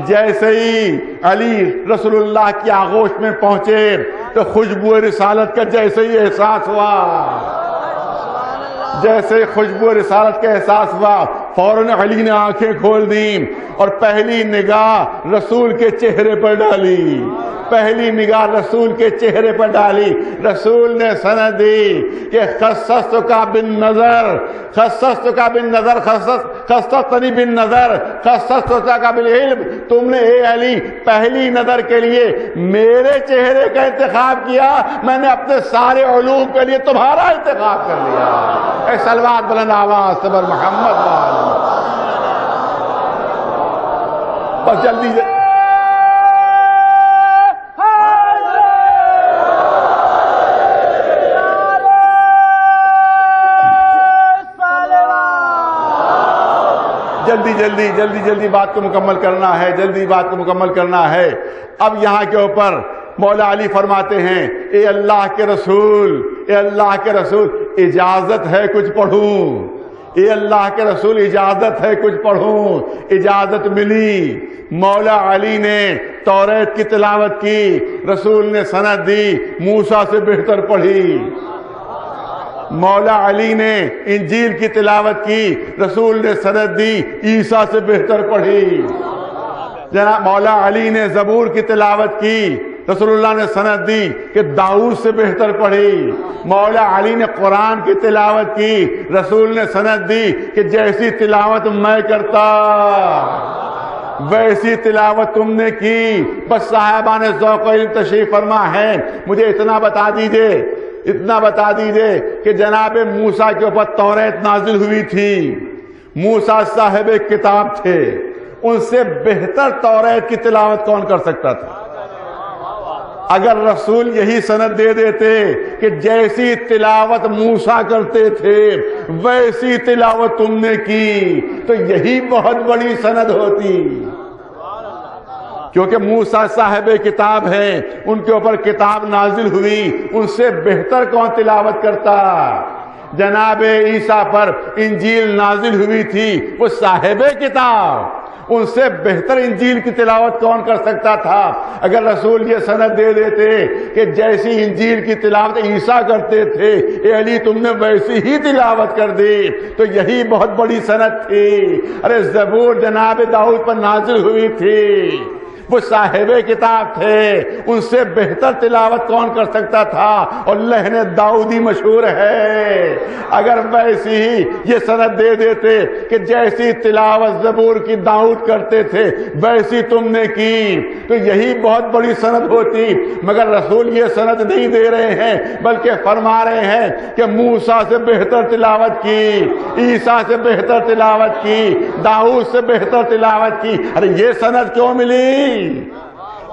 جیسے ہی علی رسول اللہ کی آغوش میں پہنچے تو خوشبو رسالت کا جیسے ہی احساس ہوا، جیسے خوشبو رسالت کا احساس ہوا، فوراً علی نے آنکھیں کھول دیں اور پہلی نگاہ رسول کے چہرے پر ڈالی، پہلی نگاہ رسول کے چہرے پر ڈالی۔ رسول نے سند دی کہ خصصتک بالنظر، خصصتک بالنظر، خصصتنی بالنظر، خصصتک بالعلم۔ تم نے اے علی پہلی نظر کے لیے میرے چہرے کا انتخاب کیا، میں نے اپنے سارے علوم کے لیے تمہارا انتخاب کر لیا۔ اے صلوات بلند آواز سے بر محمد و آل محمد۔ بس جلدی سے جلدی بات کو مکمل کرنا ہے، جلدی بات کو مکمل کرنا ہے۔ اب یہاں کے اوپر مولا علی فرماتے ہیں اے اللہ کے رسول، اے اللہ کے رسول اجازت ہے کچھ پڑھوں، اے اللہ کے رسول اجازت ہے کچھ پڑھوں۔ اجازت ملی، مولا علی نے توریت کی تلاوت کی، رسول نے سند دی موسیٰ سے بہتر پڑھی۔ مولا علی نے انجیل کی تلاوت کی، رسول نے سند دی عیسیٰ سے بہتر پڑھی۔ جناب مولا علی نے زبور کی تلاوت کی، رسول اللہ نے سند دی کہ داؤد سے بہتر پڑھی۔ مولا علی نے قرآن کی تلاوت کی، رسول نے سند دی کہ جیسی تلاوت میں کرتا ویسی تلاوت تم نے کی۔ بس صاحبان ذوق و علم تشریف فرما ہے، مجھے اتنا بتا دیجئے کہ جناب موسیٰ کے اوپر توریت نازل ہوئی تھی، موسیٰ صاحب کتاب تھے، ان سے بہتر توریت کی تلاوت کون کر سکتا تھا؟ اگر رسول یہی سند دے دیتے کہ جیسی تلاوت موسیٰ کرتے تھے ویسی تلاوت تم نے کی تو یہی بہت بڑی سند ہوتی۔ کیونکہ موسیٰ صاحب کتاب ہیں، ان کے اوپر کتاب نازل ہوئی، ان سے بہتر کون تلاوت کرتا؟ جناب عیسیٰ پر انجیل نازل ہوئی تھی، وہ صاحب کتاب، ان سے بہتر انجیل کی تلاوت کون کر سکتا تھا؟ اگر رسول یہ سند دے دیتے کہ جیسی انجیل کی تلاوت عیسیٰ کرتے تھے اے علی تم نے ویسی ہی تلاوت کر دی تو یہی بہت بڑی سند تھی۔ ارے زبور جناب داؤد پر نازل ہوئی تھی، وہ صاحب کتاب تھے، ان سے بہتر تلاوت کون کر سکتا تھا؟ اور لہن داؤدی مشہور ہے۔ اگر ویسی ہی یہ سند دے دیتے کہ جیسی تلاوت زبور کی داؤد کرتے تھے ویسی تم نے کی تو یہی بہت بڑی سند ہوتی، مگر رسول یہ سند نہیں دے رہے ہیں بلکہ فرما رہے ہیں کہ موسیٰ سے بہتر تلاوت کی، عیسیٰ سے بہتر تلاوت کی، داؤد سے بہتر تلاوت کی۔ ارے یہ سند کیوں ملی؟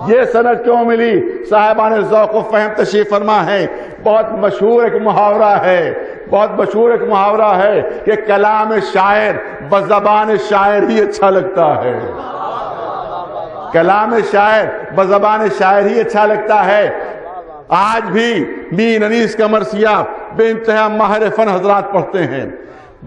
یہ سند کیوں ملی؟ صاحبان ذوق و فہم تشریف فرما ہے، بہت مشہور ایک محاورہ ہے، بہت مشہور ایک محاورہ ہے کہ کلام شاعر بزبان شاعر ہی اچھا لگتا ہے۔ کلام شاعر بزبان شاعر ہی اچھا لگتا ہے۔ آج بھی مین انیس کا مرثیہ بے انتہا ماہر فن حضرات پڑھتے ہیں،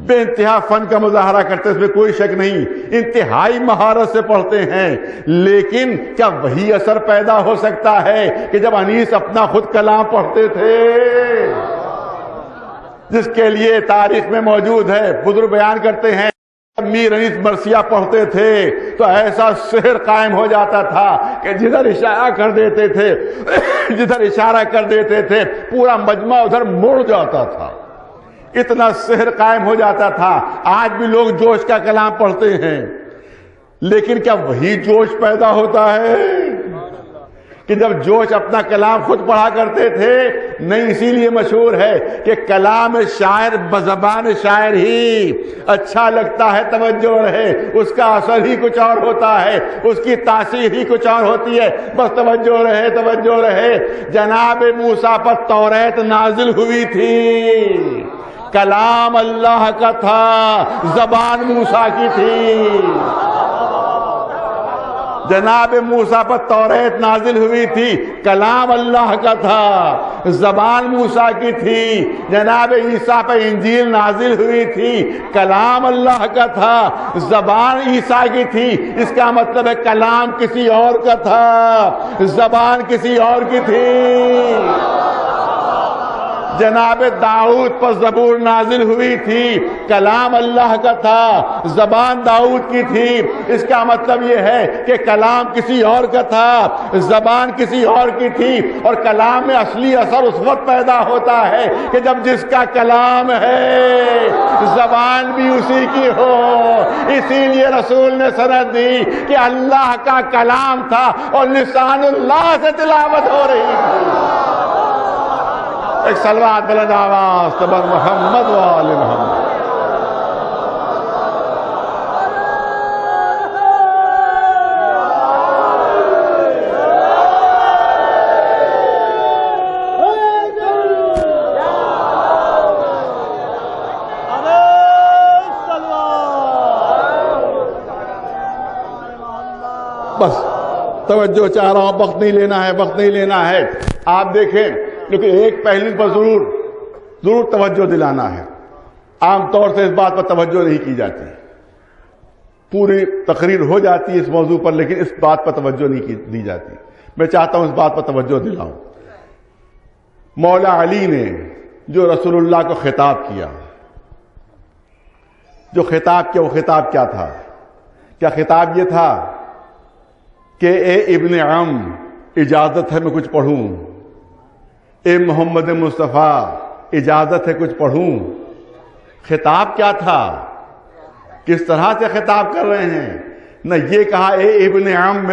بے انتہا فن کا مظاہرہ کرتے ہیں، اس میں کوئی شک نہیں، انتہائی مہارت سے پڑھتے ہیں، لیکن کیا وہی اثر پیدا ہو سکتا ہے کہ جب انیس اپنا خود کلام پڑھتے تھے، جس کے لیے تاریخ میں موجود ہے؟ بزرگ بیان کرتے ہیں میر انیس مرثیہ پڑھتے تھے تو ایسا سحر قائم ہو جاتا تھا کہ جدھر اشارہ کر دیتے تھے جدھر اشارہ کر دیتے تھے پورا مجمع ادھر مڑ جاتا تھا، اتنا سحر قائم ہو جاتا تھا۔ آج بھی لوگ جوش کا کلام پڑھتے ہیں، لیکن کیا وہی جوش پیدا ہوتا ہے کہ جب جوش اپنا کلام خود پڑھا کرتے تھے؟ نہیں، اسی لیے مشہور ہے کہ کلام شاعر بزبان شاعر ہی اچھا لگتا ہے، توجہ رہے، اس کا اثر ہی کچھ اور ہوتا ہے، اس کی تاثیر ہی کچھ اور ہوتی ہے، بس توجہ رہے، توجہ رہے۔ جناب موسیٰ پر توریت نازل ہوئی تھی، کلام اللہ کا تھا، زبان موسیٰ کی تھی۔ جناب موسیٰ پر توریت نازل ہوئی تھی، کلام اللہ کا تھا، زبان موسیٰ کی تھی۔ جناب عیسیٰ پر انجیل نازل ہوئی تھی، کلام اللہ کا تھا، زبان عیسیٰ کی تھی۔ اس کا مطلب ہے کلام کسی اور کا تھا، زبان کسی اور کی تھی۔ جناب داؤد پر زبور نازل ہوئی تھی، کلام اللہ کا تھا، زبان داؤد کی تھی۔ اس کا مطلب یہ ہے کہ کلام کسی اور کا تھا، زبان کسی اور کی تھی، اور کلام میں اصلی اثر اس وقت پیدا ہوتا ہے کہ جب جس کا کلام ہے زبان بھی اسی کی ہو۔ اسی لیے رسول نے سند دی کہ اللہ کا کلام تھا اور لسان اللہ سے تلاوت ہو رہی تھی۔ ایک صلوات بلند آواز تبر محمد و آل محمد۔ بس توجہ چاہ رہا ہوں، وقت نہیں لینا ہے، وقت نہیں لینا ہے۔ آپ دیکھیں، لیکن ایک پہلو پر ضرور توجہ دلانا ہے۔ عام طور سے اس بات پر توجہ نہیں کی جاتی، پوری تقریر ہو جاتی ہے اس موضوع پر، لیکن اس بات پر توجہ نہیں دی جاتی۔ میں چاہتا ہوں اس بات پر توجہ دلاؤں۔ مولا علی نے جو رسول اللہ کو خطاب کیا، جو خطاب کیا، وہ خطاب کیا تھا؟ کیا خطاب یہ تھا کہ اے ابن عم اجازت ہے میں کچھ پڑھوں؟ اے محمد مصطفیٰ اجازت ہے کچھ پڑھوں؟ خطاب کیا تھا؟ کس طرح سے خطاب کر رہے ہیں؟ نہ یہ کہا اے ابن عم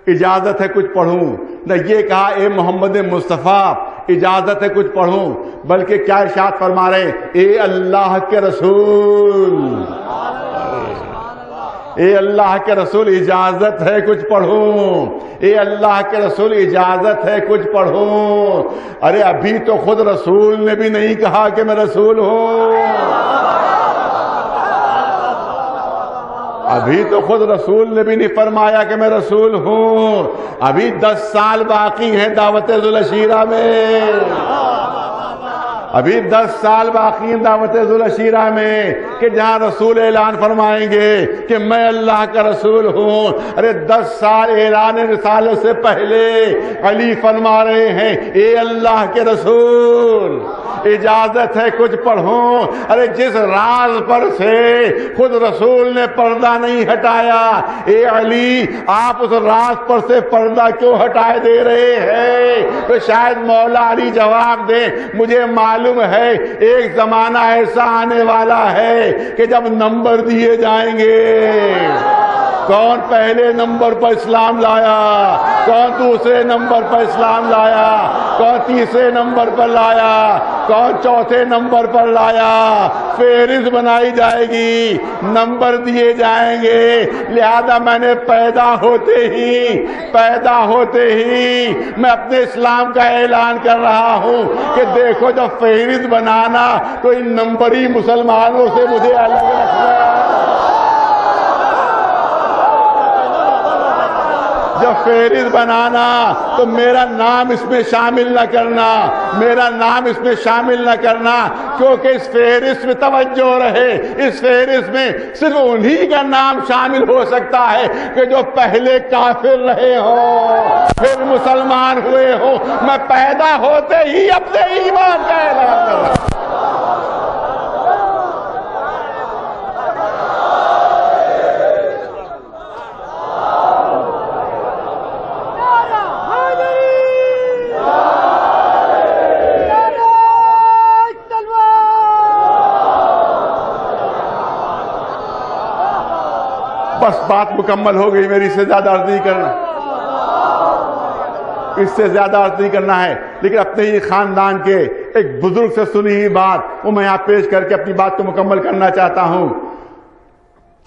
اجازت ہے کچھ پڑھوں، نہ یہ کہا اے محمد مصطفیٰ اجازت ہے کچھ پڑھوں، بلکہ کیا ارشاد فرما رہے ہیں؟ اے اللہ کے رسول، اے اللہ کے رسول اجازت ہے کچھ پڑھوں، اے اللہ کے رسول اجازت ہے کچھ پڑھوں۔ ارے ابھی تو خود رسول نے بھی نہیں کہا کہ میں رسول ہوں، ابھی تو خود رسول نے بھی نہیں فرمایا کہ میں رسول ہوں. ابھی 10 سال باقی ہیں دعوت ذوالعشیرہ میں. ابھی 10 سال باقی ہیں دعوت ذوالعشیرہ میں کہ جہاں رسول اعلان فرمائیں گے کہ میں اللہ کا رسول ہوں. ارے 10 سال اعلان رسالت سے پہلے علی فرما رہے ہیں اے اللہ کے رسول اجازت ہے کچھ پڑھوں. ارے جس راز پر سے خود رسول نے پردہ نہیں ہٹایا، اے علی آپ اس راز پر سے پردہ کیوں ہٹائے دے رہے ہیں؟ تو شاید مولا علی جواب دیں مجھے معلوم ہے ایک زمانہ ایسا آنے والا ہے کہ جب نمبر دیے جائیں گے، کون پہلے نمبر پر اسلام لایا، کون دوسرے نمبر پر اسلام لایا، کون تیسرے نمبر پر لایا، کون چوتھے نمبر پر لایا. فہرست بنائی جائے گی، نمبر دیے جائیں گے. لہذا میں نے پیدا ہوتے ہی میں اپنے اسلام کا اعلان کر رہا ہوں کہ دیکھو جب فہرست بنانا تو ان نمبری مسلمانوں سے مجھے الگ رکھنا. جب فہرست بنانا تو میرا نام اس میں شامل نہ کرنا، میرا نام اس میں شامل نہ کرنا، کیونکہ اس فہرست میں توجہ رہے، اس فہرست میں صرف انہی کا نام شامل ہو سکتا ہے کہ جو پہلے کافر رہے ہوں پھر مسلمان ہوئے ہوں. میں پیدا ہوتے ہی اپنے ایمان کا اعلان کر رہا ہوں. بس بات مکمل ہو گئی میری، اس سے زیادہ عرض نہیں کرنا، اس سے زیادہ عرض نہیں کرنا ہے. لیکن اپنے ہی خاندان کے ایک بزرگ سے سنی ہوئی بات وہ میں یہاں پیش کر کے اپنی بات کو مکمل کرنا چاہتا ہوں.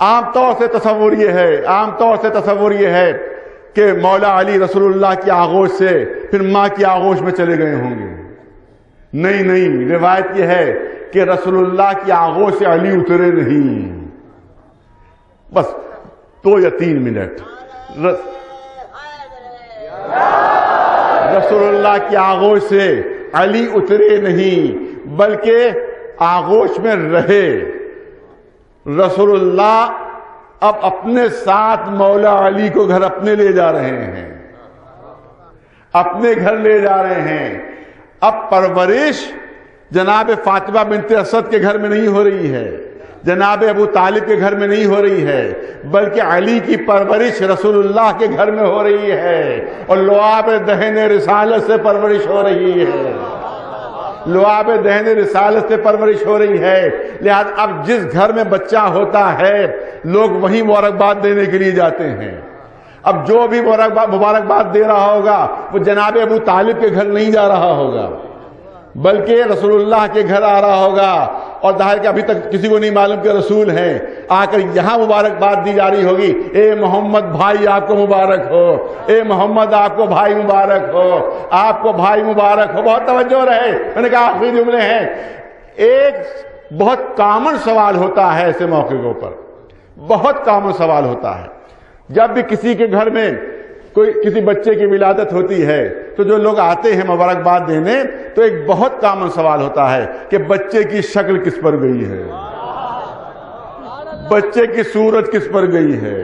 عام طور سے تصور یہ ہے کہ مولا علی رسول اللہ کی آغوش سے پھر ماں کی آغوش میں چلے گئے ہوں گے. نہیں، روایت یہ ہے کہ رسول اللہ کی آغوش سے علی اترے نہیں. بس 2 یا 3 منٹ رسول اللہ کی آغوش سے علی اترے نہیں بلکہ آغوش میں رہے. رسول اللہ اب اپنے ساتھ مولا علی کو گھر اپنے لے جا رہے ہیں، اپنے گھر لے جا رہے ہیں. اب پرورش جناب فاطمہ بنت اسد کے گھر میں نہیں ہو رہی ہے، جناب ابو طالب کے گھر میں نہیں ہو رہی ہے، بلکہ علی کی پرورش رسول اللہ کے گھر میں ہو رہی ہے اور لعاب دہن رسالت سے پرورش ہو رہی ہے. لعاب دہن رسالت سے پرورش ہو رہی ہے. لہذا اب جس گھر میں بچہ ہوتا ہے لوگ وہیں مبارکباد دینے کے لیے جاتے ہیں. اب جو بھی مبارکباد دے رہا ہوگا وہ جناب ابو طالب کے گھر نہیں جا رہا ہوگا بلکہ رسول اللہ کے گھر آ رہا ہوگا. اور ظاہر کہ ابھی تک کسی کو نہیں معلوم کہ رسول ہیں، آ کر یہاں مبارکباد دی جا رہی ہوگی. اے محمد بھائی آپ کو مبارک ہو، اے محمد آپ کو بھائی مبارک ہو، آپ کو بھائی مبارک ہو. بہت توجہ رہے، میں نے کہا آخری جملے ہیں. ایک بہت کامن سوال ہوتا ہے ایسے موقع کے اوپر، بہت کامن سوال ہوتا ہے. جب بھی کسی کے گھر میں کسی بچے کی ولادت ہوتی ہے تو جو لوگ آتے ہیں مبارکباد دینے تو ایک بہت کامن سوال ہوتا ہے کہ بچے کی شکل کس پر گئی ہے، بچے کی صورت کس پر گئی ہے.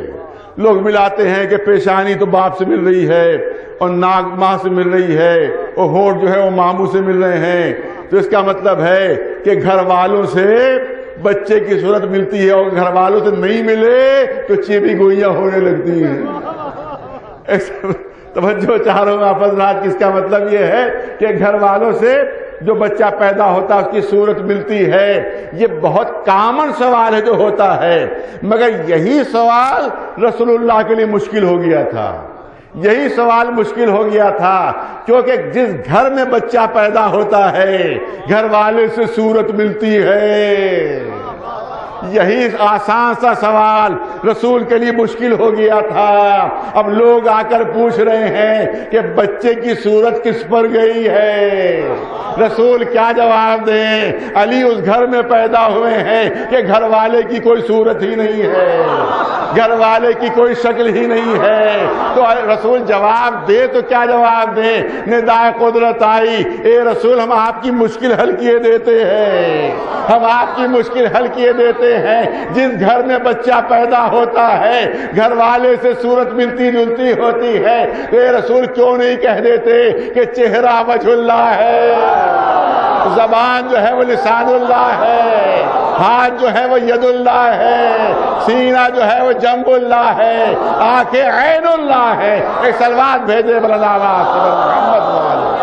لوگ ملاتے ہیں کہ پیشانی تو باپ سے مل رہی ہے اور ناک ماں سے مل رہی ہے اور ہونٹ جو ہے وہ ماموں سے مل رہے ہیں. تو اس کا مطلب ہے کہ گھر والوں سے بچے کی صورت ملتی ہے اور گھر والوں سے نہیں ملے تو چیبی گوئیاں ہونے لگتی ہیں. توجہ چاروں میں حضرات، اس کا مطلب یہ ہے کہ گھر والوں سے جو بچہ پیدا ہوتا ہے اس کی صورت ملتی ہے. یہ بہت کامن سوال ہے جو ہوتا ہے، مگر یہی سوال رسول اللہ کے لیے مشکل ہو گیا تھا. یہی سوال مشکل ہو گیا تھا کیونکہ جس گھر میں بچہ پیدا ہوتا ہے گھر والے سے صورت ملتی ہے. یہی آسان سا سوال رسول کے لیے مشکل ہو گیا تھا. اب لوگ آ کر پوچھ رہے ہیں کہ بچے کی صورت کس پر گئی ہے. رسول کیا جواب دیں؟ علی اس گھر میں پیدا ہوئے ہیں کہ گھر والے کی کوئی صورت ہی نہیں ہے, گھر والے کی کوئی شکل ہی نہیں ہے. تو رسول جواب دے تو کیا جواب دیں؟ ندائے قدرت آئی, اے رسول ہم آپ کی مشکل حل کیے دیتے ہیں, ہم آپ کی مشکل حل کیے دیتے ہیں. جس گھر میں بچہ پیدا ہوتا ہے گھر والے سے صورت ملتی جلتی ہوتی ہے, تو اے رسول کیوں نہیں کہہ دیتے کہ چہرہ وجہ اللہ ہے, زبان جو ہے وہ لسان اللہ ہے, ہاتھ جو ہے وہ ید اللہ ہے, سینہ جو ہے وہ جنب اللہ ہے, آنکھیں عین اللہ ہے. ایک سلوات بھیجے مولانا محمد والے.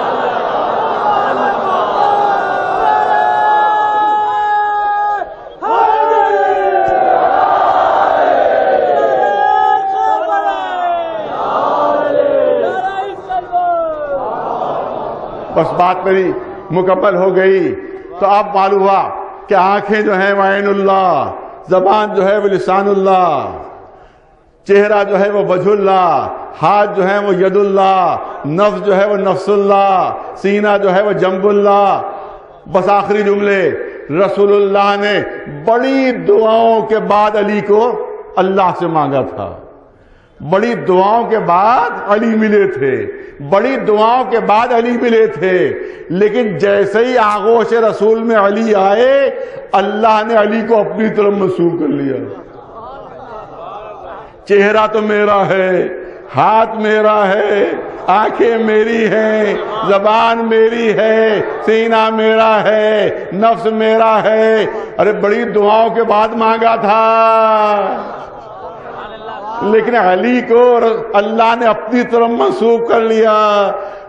بس بات میری مکمل ہو گئی. تو اب معلوم ہوا کہ آنکھیں جو ہیں وہ عین اللہ, زبان جو ہے وہ لسان اللہ, چہرہ جو ہے وہ وجہ اللہ, ہاتھ جو ہے وہ ید اللہ, نفس جو ہے وہ نفس اللہ, سینہ جو ہے وہ جنب اللہ. بس آخری جملے رسول اللہ نے بڑی دعاؤں کے بعد علی کو اللہ سے مانگا تھا. بڑی دعاؤں کے بعد علی ملے تھے, بڑی دعاؤں کے بعد علی ملے تھے. لیکن جیسے ہی آغوش رسول میں علی آئے, اللہ نے علی کو اپنی طرف منسوب کر لیا. چہرہ تو میرا ہے, ہاتھ میرا ہے, آنکھیں میری ہیں, زبان میری ہے, سینہ میرا ہے, نفس میرا ہے. ارے بڑی دعاؤں کے بعد مانگا تھا, لیکن علی کو اللہ نے اپنی طرف منسوب کر لیا.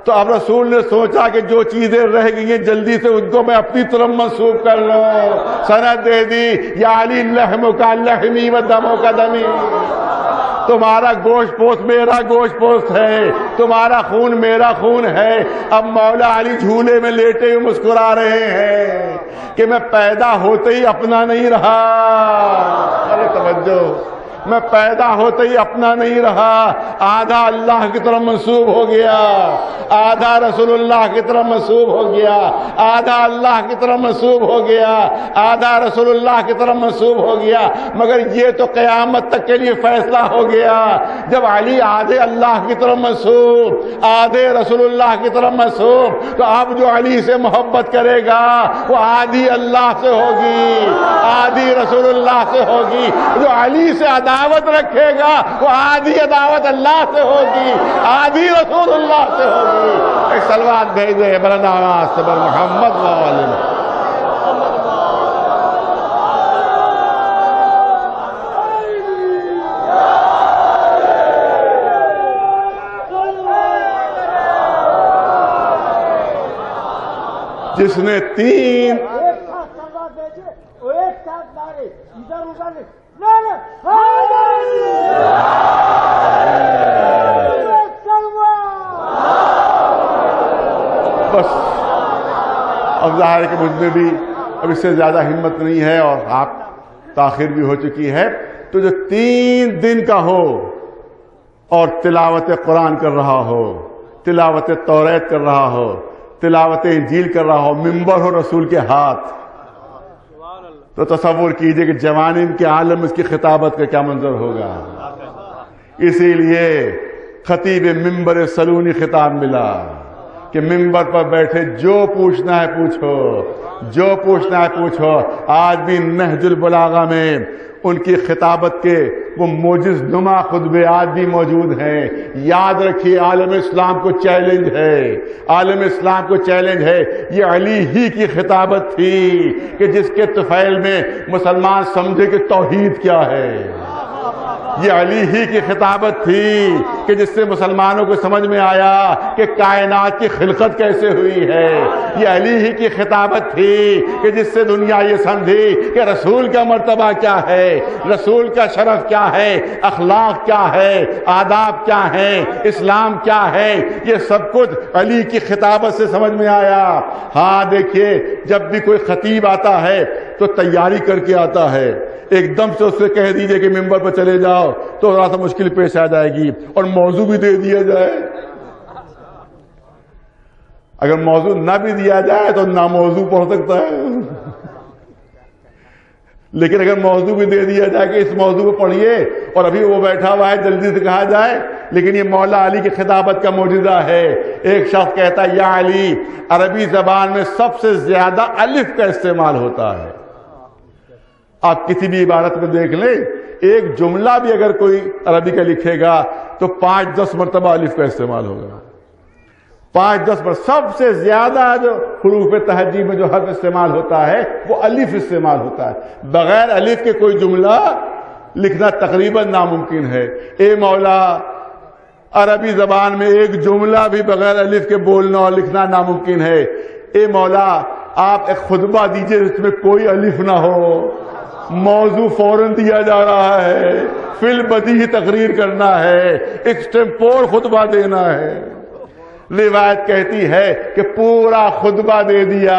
تو اب رسول نے سوچا کہ جو چیزیں رہ گئی ہیں جلدی سے ان کو میں اپنی طرف منسوب کر لوں. سند دے دی, یا علی لحم کا لحمی و دموں کا دمی, تمہارا گوشت پوست میرا گوشت پوست ہے, تمہارا خون میرا خون ہے. اب مولا علی جھولے میں لیٹے ہوئے مسکرا رہے ہیں کہ میں پیدا ہوتے ہی اپنا نہیں رہا. ارے توجہ, میں پیدا ہوتے ہی اپنا نہیں رہا, آدھا اللہ کی طرف منسوب ہو گیا, آدھا رسول اللہ کی طرف منسوب ہو گیا, آدھا اللہ کی طرف منسوب ہو گیا, آدھا رسول اللہ کی طرف منسوب ہو گیا. مگر یہ تو قیامت تک کے لیے فیصلہ ہو گیا, جب علی آدھے اللہ کی طرف منسوب, آدھے رسول اللہ کی طرف منسوب, تو اب جو علی سے محبت کرے گا وہ آدھی اللہ سے ہوگی, آدھی رسول اللہ سے ہوگی. جو علی سے عداوت رکھے گا وہ آدھی عداوت اللہ سے ہوگی, آدھی رسول اللہ سے ہوگی. ایک سلوات بھیج دے مولانا صبر محمد والے. جس نے تین ایک ساتھ سلوات بھیجے, وہ ایک ساتھ نعرے ادھر ادھر نعرے حیدری, بس اب ظاہر ہے کہ مجھ میں بھی اب اس سے زیادہ ہمت نہیں ہے اور آپ تاخیر بھی ہو چکی ہے. تو جو 3 دن کا ہو اور تلاوت قرآن کر رہا ہو, تلاوت توریت کر رہا ہو, تلاوت انجیل کر رہا ہو, منبر ہو رسول کے ہاتھ, تو تصور کیجئے کہ جوانب کے عالم اس کی خطابت کا کیا منظر ہوگا. اسی لیے خطیب منبر سلونی خطاب ملا کہ منبر پر بیٹھے جو پوچھنا ہے پوچھو, جو پوچھنا ہے پوچھو. آج بھی نہج البلاغہ میں ان کی خطابت کے وہ موجز نما خطبے آج بھی موجود ہیں. یاد رکھیے عالم اسلام کو چیلنج ہے, عالم اسلام کو چیلنج ہے. یہ علی ہی کی خطابت تھی کہ جس کے طفیل میں مسلمان سمجھے کہ توحید کیا ہے. یہ علی ہی کی خطابت تھی کہ جس سے مسلمانوں کو سمجھ میں آیا کہ کائنات کی خلقت کیسے ہوئی ہے. یہ علی ہی کی خطابت تھی کہ جس سے دنیا یہ سمجھی کہ رسول کا مرتبہ کیا ہے, رسول کا شرف کیا ہے, اخلاق کیا ہے, آداب کیا ہیں, اسلام کیا ہے. یہ سب کچھ علی کی خطابت سے سمجھ میں آیا. ہاں دیکھیے, جب بھی کوئی خطیب آتا ہے تو تیاری کر کے آتا ہے, ایک دم سے اس سے کہہ دیجئے کہ ممبر پر چلے جاؤ تو ذرا سا مشکل پیش آ جائے گی، اور موضوع بھی دے دیا جائے۔ اگر موضوع نہ بھی دیا جائے تو ناموضوع پڑھ سکتا ہے، لیکن اگر موضوع بھی دے دیا جائے کہ اس موضوع کو پڑھیے اور ابھی وہ بیٹھا ہوا ہے جلدی سے کہا جائے، لیکن یہ مولا علی کی خطابت کا معجزہ ہے۔ ایک شخص کہتا ہے یا علی، عربی زبان میں سب سے زیادہ الف کا استعمال ہوتا ہے۔ آپ کسی بھی عبارت میں دیکھ لیں، ایک جملہ بھی اگر کوئی عربی کا لکھے گا تو 5-10 مرتبہ الف کا استعمال ہوگا، 5-10 پر سب سے زیادہ جو حروف تہجی میں جو حرف استعمال ہوتا ہے وہ الف استعمال ہوتا ہے۔ بغیر الف کے کوئی جملہ لکھنا تقریباً ناممکن ہے۔ اے مولا، عربی زبان میں ایک جملہ بھی بغیر الف کے بولنا اور لکھنا ناممکن ہے۔ اے مولا، آپ ایک خطبہ دیجئے جس میں کوئی الف نہ ہو، موضوع فوراً دیا جا رہا ہے، فی البدیہہ تقریر کرنا ہے، ایکسٹمپور خطبہ دینا ہے۔ روایت کہتی ہے کہ پورا خطبہ دے دیا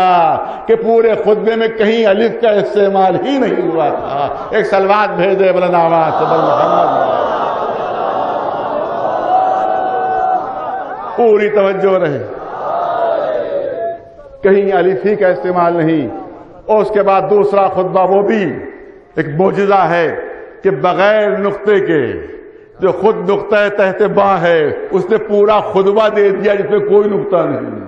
کہ پورے خطبے میں کہیں الف کا استعمال ہی نہیں ہوا تھا۔ ایک سلوات بھیجے بلند آواز سے بل محمد، پوری توجہ رہے، کہیں الف ہی کا استعمال نہیں۔ اور اس کے بعد دوسرا خطبہ، وہ بھی ایک معجزہ ہے کہ بغیر نقطے کے، جو خود نقطہ تحت باء ہے، اس نے پورا خطبہ دے دیا جس میں کوئی نقطہ نہیں،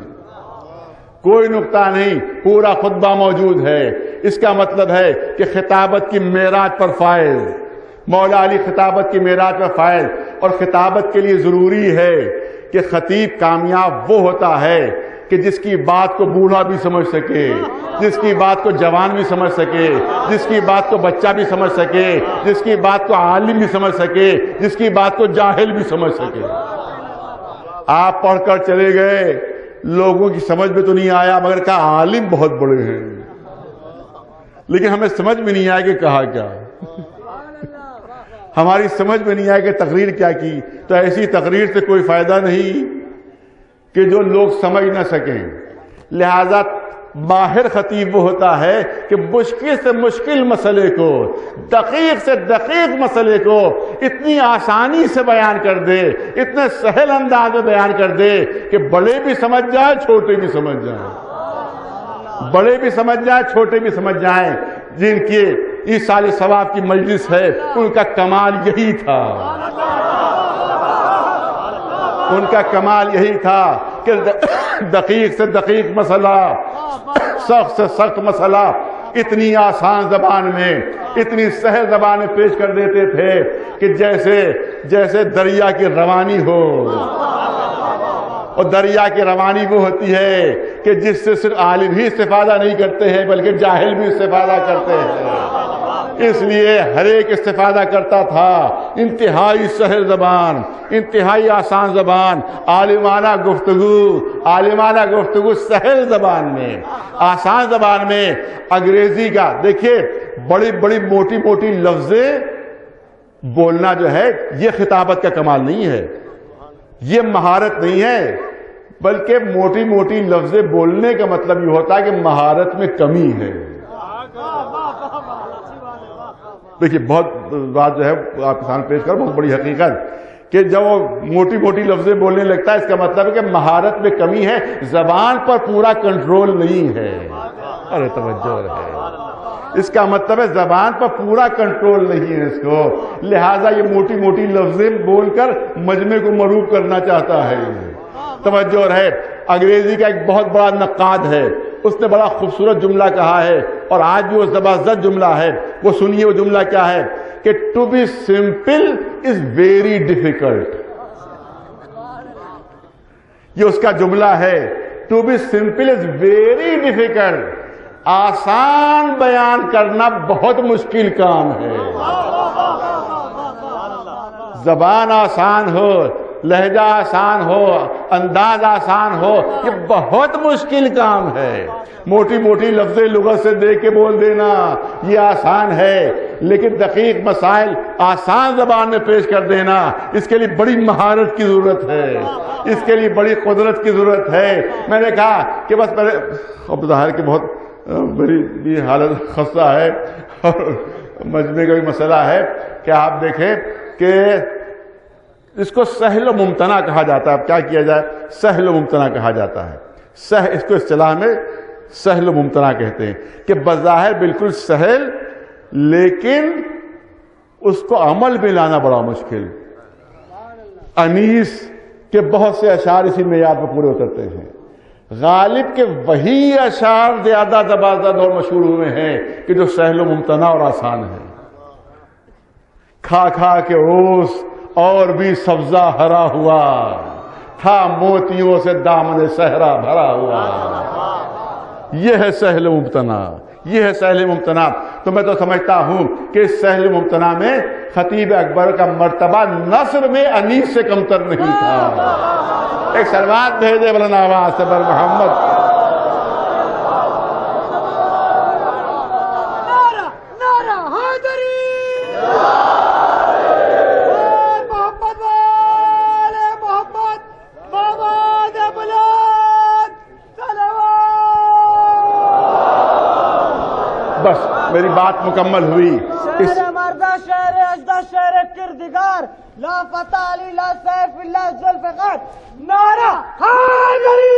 کوئی نقطہ نہیں، پورا خطبہ موجود ہے۔ اس کا مطلب ہے کہ خطابت کی معراج پر فائز، مولا علی خطابت کی معراج پر فائز۔ اور خطابت کے لیے ضروری ہے کہ خطیب کامیاب وہ ہوتا ہے کہ جس کی بات کو بوڑھا بھی سمجھ سکے، جس کی بات کو جوان بھی سمجھ سکے، جس کی بات کو بچہ بھی سمجھ سکے، جس کی بات کو عالم بھی سمجھ سکے، جس کی بات کو جاہل بھی سمجھ سکے۔ آپ پڑھ کر چلے گئے، لوگوں کی سمجھ میں تو نہیں آیا، مگر کہا عالم بہت بڑے ہیں، لیکن ہمیں سمجھ میں نہیں آیا کہ کہا کیا، ہماری سمجھ میں نہیں آیا کہ تقریر کیا کی۔ تو ایسی تقریر سے کوئی فائدہ نہیں کہ جو لوگ سمجھ نہ سکیں۔ لہذا ماہر خطیب وہ ہوتا ہے کہ مشکل سے مشکل مسئلے کو، دقیق سے دقیق مسئلے کو اتنی آسانی سے بیان کر دے، اتنے سہل انداز میں بیان کر دے کہ بڑے بھی سمجھ جائیں، چھوٹے بھی سمجھ جائیں، بڑے بھی سمجھ جائیں، چھوٹے بھی سمجھ جائیں۔ جن کی ایصال ثواب کی مجلس ہے، ان کا کمال یہی تھا، ان کا کمال یہی تھا کہ دقیق سے دقیق مسئلہ، سخت سے سخت مسئلہ اتنی آسان زبان میں، اتنی سہل زبان میں پیش کر دیتے تھے کہ جیسے دریا کی روانی ہو۔ اور دریا کی روانی وہ ہوتی ہے کہ جس سے صرف عالم ہی استفادہ نہیں کرتے ہیں بلکہ جاہل بھی استفادہ کرتے ہیں۔ اس لیے ہر ایک استفادہ کرتا تھا۔ انتہائی سہل زبان، انتہائی آسان زبان، عالمانہ گفتگو سہل زبان میں، آسان زبان میں۔ انگریزی کا دیکھیے، بڑی بڑی موٹی موٹی لفظیں بولنا جو ہے یہ خطابت کا کمال نہیں ہے، یہ مہارت نہیں ہے، بلکہ موٹی موٹی لفظیں بولنے کا مطلب یہ ہوتا ہے کہ مہارت میں کمی ہے۔ دیکھیے بہت بات جو ہے آپ کے سامنے پیش کر، بہت بڑی حقیقت کہ جب وہ موٹی موٹی لفظیں بولنے لگتا ہے، اس کا مطلب ہے کہ مہارت میں کمی ہے، زبان پر پورا کنٹرول نہیں ہے۔ ارے توجہ ہے، اس کا مطلب ہے زبان پر پورا کنٹرول نہیں ہے اس کو، لہٰذا یہ موٹی موٹی لفظیں بول کر مجمع کو مروب کرنا چاہتا ہے۔ توجہ ہے، انگریزی کا ایک بہت بڑا نقاد ہے، اس نے بڑا خوبصورت جملہ کہا ہے، اور آج بھی وہ زبردست جملہ ہے۔ وہ سنیے وہ جملہ کیا ہے کہ to be simple is very difficult. یہ اس کا جملہ ہے، to be simple is very difficult, آسان بیان کرنا بہت مشکل کام ہے۔ زبان آسان ہو، لہجہ آسان ہو، انداز آسان ہو، یہ بہت مشکل کام ہے۔ موٹی موٹی لفظیں لغت سے دیکھ کے بول دینا یہ آسان ہے، لیکن دقیق مسائل آسان زبان میں پیش کر دینا، اس کے لیے بڑی مہارت کی ضرورت ہے، اس کے لیے بڑی قدرت کی ضرورت ہے۔ میں نے کہا کہ بس اب ظاہر کہ بہت میری بھی حالت خستہ ہے، اور مجمع کا بھی مسئلہ ہے کہ آپ دیکھیں کہ اس کو سہل و ممتنع کہا جاتا ہے. اب کیا کیا جائے؟ سہل و ممتنع کہا جاتا ہے. اس کو اصطلاح میں سہل و ممتنع کہتے ہیں کہ بظاہر بالکل سہل لیکن اس کو عمل میں لانا بڑا مشکل. انیس کے بہت سے اشعار اسی معیار پر پورے اترتے ہیں. غالب کے وہی اشعار زیادہ زبردست اور مشہور ہوئے ہیں کہ جو سہل و ممتنع اور آسان ہے. کھا کھا کے اوس اور بھی سبزہ ہرا ہوا تھا، موتیوں سے دامن صحرا بھرا ہوا. یہ ہے سہل و ممتنع، یہ ہے سہل ممتنع. تو میں تو سمجھتا ہوں کہ اس سہل ممتنع میں خطیب اکبر کا مرتبہ نثر میں انیس سے کمتر نہیں تھا. ایک سلوات بھیجے بلند آواز سے بر محمد. نعرہ حیدری، محمد والے محمد، باباد بلند صلوات. بس میری بات مکمل ہوئی. شہر مردہ شہر اجدہ شہر کردگار، لا فتح علی لا سیف اللہ ذوالفقار. نعرہ حیدری،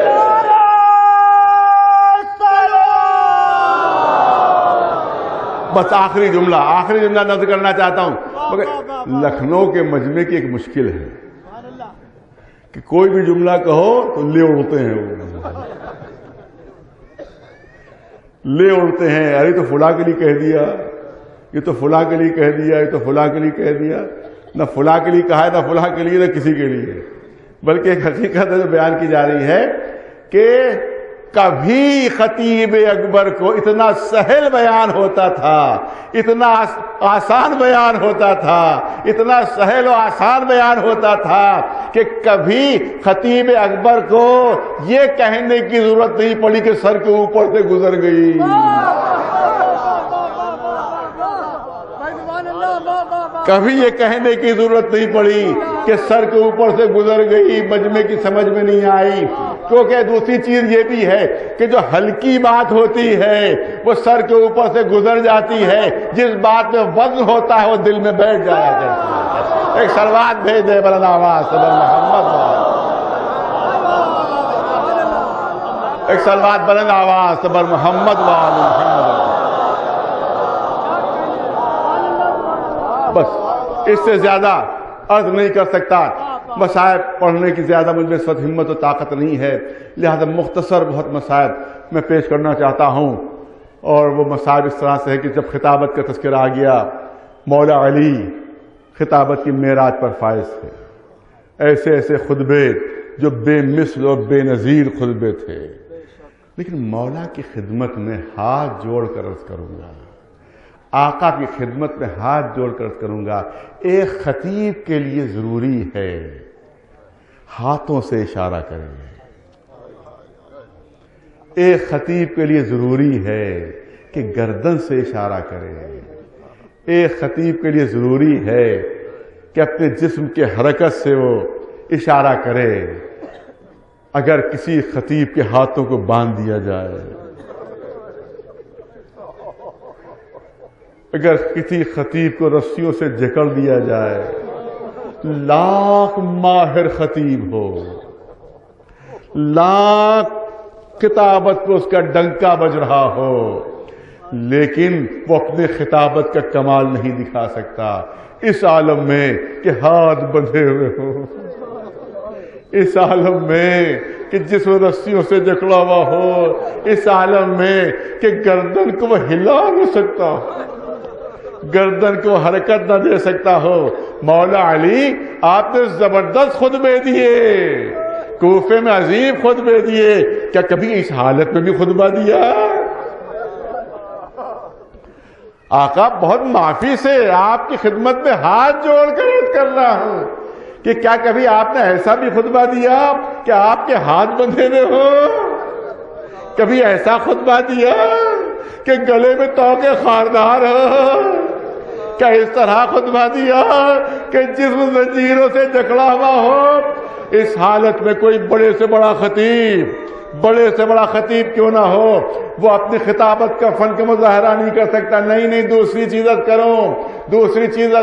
نعرہ صلوات. بس آخری جملہ نظر کرنا چاہتا ہوں. مگر لکھنؤ کے مجمع کی ایک مشکل ہے کہ کوئی بھی جملہ کہو تو لے اڑتے ہیں وہ، لے اڑتے ہیں. ارے تو فلاں کے لیے کہہ دیا، یہ تو فلاں کے لیے کہہ دیا، یہ تو فلاں کے لیے کہہ دیا. نہ فلاں کے لیے کہا ہے، نہ فلاں کے لیے، نہ کسی کے لیے. بلکہ ایک حقیقت جو بیان کی جا رہی ہے کہ کبھی خطیب اکبر کو اتنا سہل بیان ہوتا تھا، اتنا آسان بیان ہوتا تھا، اتنا سہل و آسان بیان ہوتا تھا کہ کبھی خطیب اکبر کو یہ کہنے کی ضرورت نہیں پڑی کہ سر کے اوپر سے گزر گئی. کبھی یہ کہنے کی ضرورت نہیں پڑی کہ سر کے اوپر سے گزر گئی، مجمع کی سمجھ میں نہیں آئی. کیونکہ دوسری چیز یہ بھی ہے کہ جو ہلکی بات ہوتی ہے وہ سر کے اوپر سے گزر جاتی ہے، جس بات میں وزن ہوتا ہے وہ دل میں بیٹھ جایا کرتی ہے. ایک سلوات بھیج دے بلند آواز سے بر محمد. ایک سلوات بلند آواز سے بر محمد وآل محمد. بس اس سے زیادہ عرض نہیں کر سکتا. مصائب پڑھنے کی زیادہ مجھ میں اس وقت ہمت و طاقت نہیں ہے، لہذا مختصر بہت مصائب میں پیش کرنا چاہتا ہوں. اور وہ مصائب اس طرح سے ہے کہ جب خطابت کا تذکرہ آ گیا، مولا علی خطابت کی معراج پر فائز تھے. ایسے ایسے خطبے جو بے مثل اور بے نظیر خطبے تھے. لیکن مولا کی خدمت میں ہاتھ جوڑ کر عرض کروں گا، آقا کی خدمت میں ہاتھ جوڑ کر کروں گا، ایک خطیب کے لیے ضروری ہے ہاتھوں سے اشارہ کریں. ایک خطیب کے لیے ضروری ہے کہ گردن سے اشارہ کرے. ایک خطیب کے لیے ضروری ہے کہ اپنے جسم کے حرکت سے وہ اشارہ کرے. اگر کسی خطیب کے ہاتھوں کو باندھ دیا جائے، اگر کسی خطیب کو رسیوں سے جکڑ دیا جائے، لاکھ ماہر خطیب ہو، لاکھ خطابت کو اس کا ڈنکا بج رہا ہو، لیکن وہ اپنے خطابت کا کمال نہیں دکھا سکتا اس عالم میں کہ ہاتھ بندھے ہوئے ہو، اس عالم میں کہ جسم رسیوں سے جکڑا ہوا ہو، اس عالم میں کہ گردن کو وہ ہلا نہ سکتا ہو، گردن کو حرکت نہ دے سکتا ہو. مولا علی آپ نے زبردست خطبے دیے، کوفے میں عظیم خطبے دیے، کیا کبھی اس حالت میں بھی خطبہ دیا؟ آقا بہت معافی سے آپ کی خدمت میں ہاتھ جوڑ کر عرض کر رہا ہوں کہ کیا کبھی آپ نے ایسا بھی خطبہ دیا کہ آپ کے ہاتھ بندھے ہوئے ہو؟ کبھی ایسا خطبہ دیا کہ گلے میں توقے خاردار ہو؟ کیا اس طرح خطبہ دیا کہ جسم زنجیروں سے جکڑا ہوا ہو؟ اس حالت میں کوئی بڑے سے بڑا خطیب بڑے سے بڑا خطیب کیوں نہ ہو وہ اپنی خطابت کا فن کا مظاہرہ نہیں کر سکتا. نہیں دوسری چیز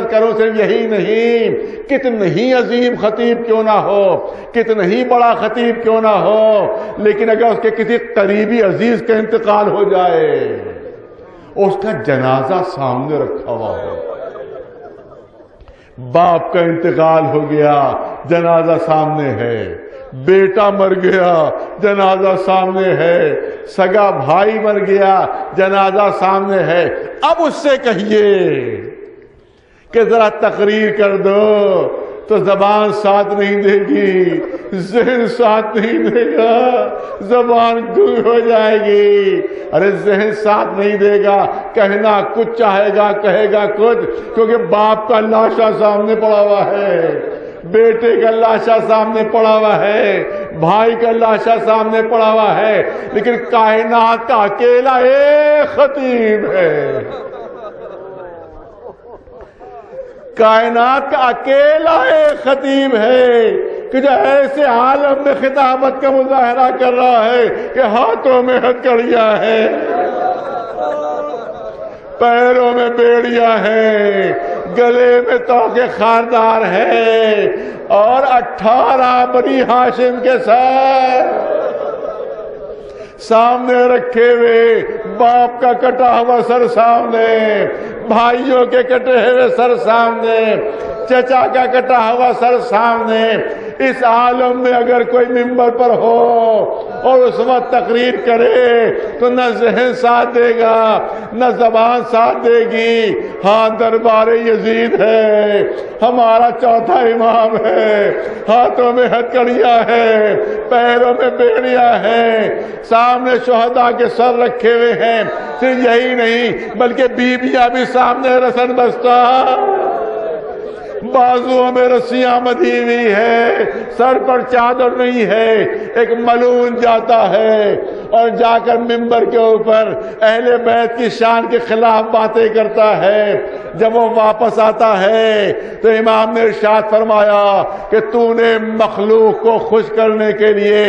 کرو صرف یہی نہیں. کتنا ہی عظیم خطیب کیوں نہ ہو, کتنا ہی بڑا خطیب کیوں نہ ہو, لیکن اگر اس کے کسی قریبی عزیز کا انتقال ہو جائے, اس کا جنازہ سامنے رکھا ہوا ہو. باپ کا انتقال ہو گیا, جنازہ سامنے ہے. بیٹا مر گیا, جنازہ سامنے ہے. سگا بھائی مر گیا, جنازہ سامنے ہے. اب اس سے کہیے کہ ذرا تقریر کر دو تو زبان ساتھ نہیں دے گی, ذہن ساتھ نہیں دے گا, زبان دور ہو جائے گی. ارے ذہن ساتھ نہیں دے گا, کہنا کچھ چاہے گا, کہے گا کچھ, کیونکہ باپ کا لاشا سامنے پڑا ہوا ہے, بیٹے کا لاشا سامنے پڑا ہوا ہے, بھائی کا لاشا سامنے پڑا ہوا ہے, لیکن کائنات کا اکیلا ایک خطیب ہے. کائنات کا اکیلا ایک خطیب ہے کہ جو ایسے عالم میں خطابت کا مظاہرہ کر رہا ہے کہ ہاتھوں میں ہتھکڑیاں ہے, پیروں میں بیڑیاں ہے, گلے میں توق خاردار ہے, اور 18 بنی ہاشم کے ساتھ سامنے رکھے ہوئے, باپ کا کٹا ہوا سر سامنے, بھائیوں کے کٹے ہوئے سر سامنے, چچا کا کٹا ہوا سر سامنے. اس عالم میں اگر کوئی ممبر پر ہو اور اس وقت تقریر کرے تو نہ ذہن ساتھ دے گا, نہ زبان ساتھ دے گی. ہاں دربار یزید ہے, ہمارا چوتھا امام ہے, ہاتھوں میں ہتھکڑیاں ہے, پیروں میں بیڑیاں ہیں, سامنے شہداء کے سر رکھے ہوئے ہیں. صرف یہی نہیں بلکہ بیویاں بھی سامنے رسن بستہ, بازوؤں میں رسیاں مدی ہوئی ہے, سر پر چادر نہیں ہے. ایک ملعون جاتا ہے اور جا کر ممبر کے اوپر اہل بیت کی شان کے خلاف باتیں کرتا ہے. جب وہ واپس آتا ہے تو امام نے ارشاد فرمایا کہ تو نے مخلوق کو خوش کرنے کے لیے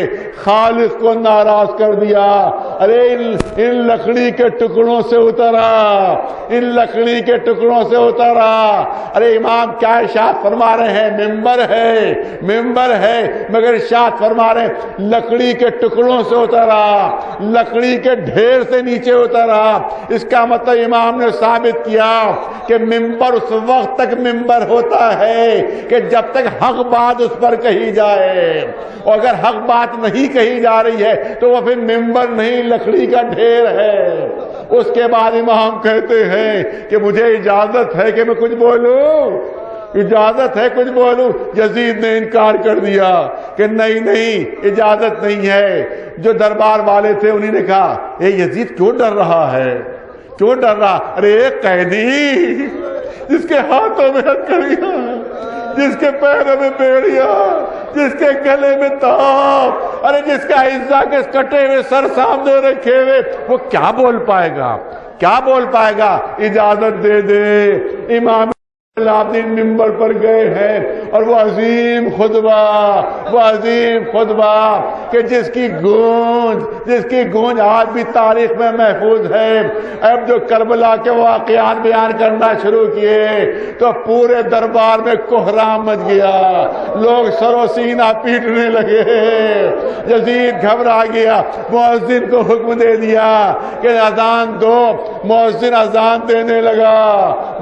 خالق کو ناراض کر دیا. ارے ان لکڑی کے ٹکڑوں سے اترا, ان لکڑی کے ٹکڑوں سے اترا. ارے امام کیا ارشاد فرما رہے ہیں, ممبر ہے مگر ارشاد فرما رہے ہیں لکڑی کے ٹکڑوں سے اترا, لکڑی کے ڈھیر سے نیچے اترا. اس کا مطلب امام نے ثابت کیا کہ ممبر اس وقت تک ممبر ہوتا ہے کہ جب تک حق بات اس پر کہی جائے, اور اگر حق بات نہیں کہی جا رہی ہے تو وہ پھر ممبر نہیں, لکڑی کا ڈھیر ہے. اس کے بعد امام کہتے ہیں کہ مجھے اجازت ہے کہ میں کچھ بولوں, اجازت ہے کچھ بولوں. یزید نے انکار کر دیا کہ نہیں اجازت نہیں ہے. جو دربار والے تھے انہوں نے کہا اے یزید کیوں ڈر رہا ہے, کیوں ڈر رہا؟ ارے ایک قیدی جس کے ہاتھوں میں ہتھکڑیاں, جس کے پیروں میں بیڑیاں, جس کے گلے میں تاپ, ارے جس کا عزا کے کٹے ہوئے سر سامنے رکھے ہوئے, وہ کیا بول پائے گا, کیا بول پائے گا؟ اجازت دے دے. امام دن ممبر پر گئے ہیں اور وہ عظیم خطبہ کہ جس کی گونج آج بھی تاریخ میں محفوظ ہے. اب جو کربلا کے واقعات بیان کرنا شروع کیے تو پورے دربار میں کوہرام مچ گیا, لوگ سر و سینہ پیٹنے لگے. یزید گھبرا گیا, مؤذن کو حکم دے دیا کہ اذان دو. مؤذن اذان دینے لگا,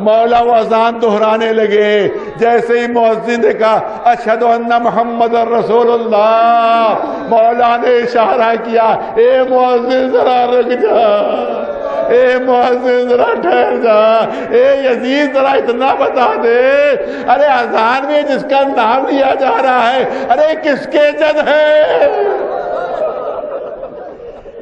مولا وہ اذان دہرانے لگے. جیسے ہی مؤذن نے کہا اشہد ان محمد رسول اللہ, مولا نے اشارہ کیا اے مؤذن ذرا رک جا, اے مؤذن ذرا ٹھہر جا, اے یزید ذرا اتنا بتا دے, ارے اذان میں جس کا نام لیا جا رہا ہے ارے کس کے جد ہے؟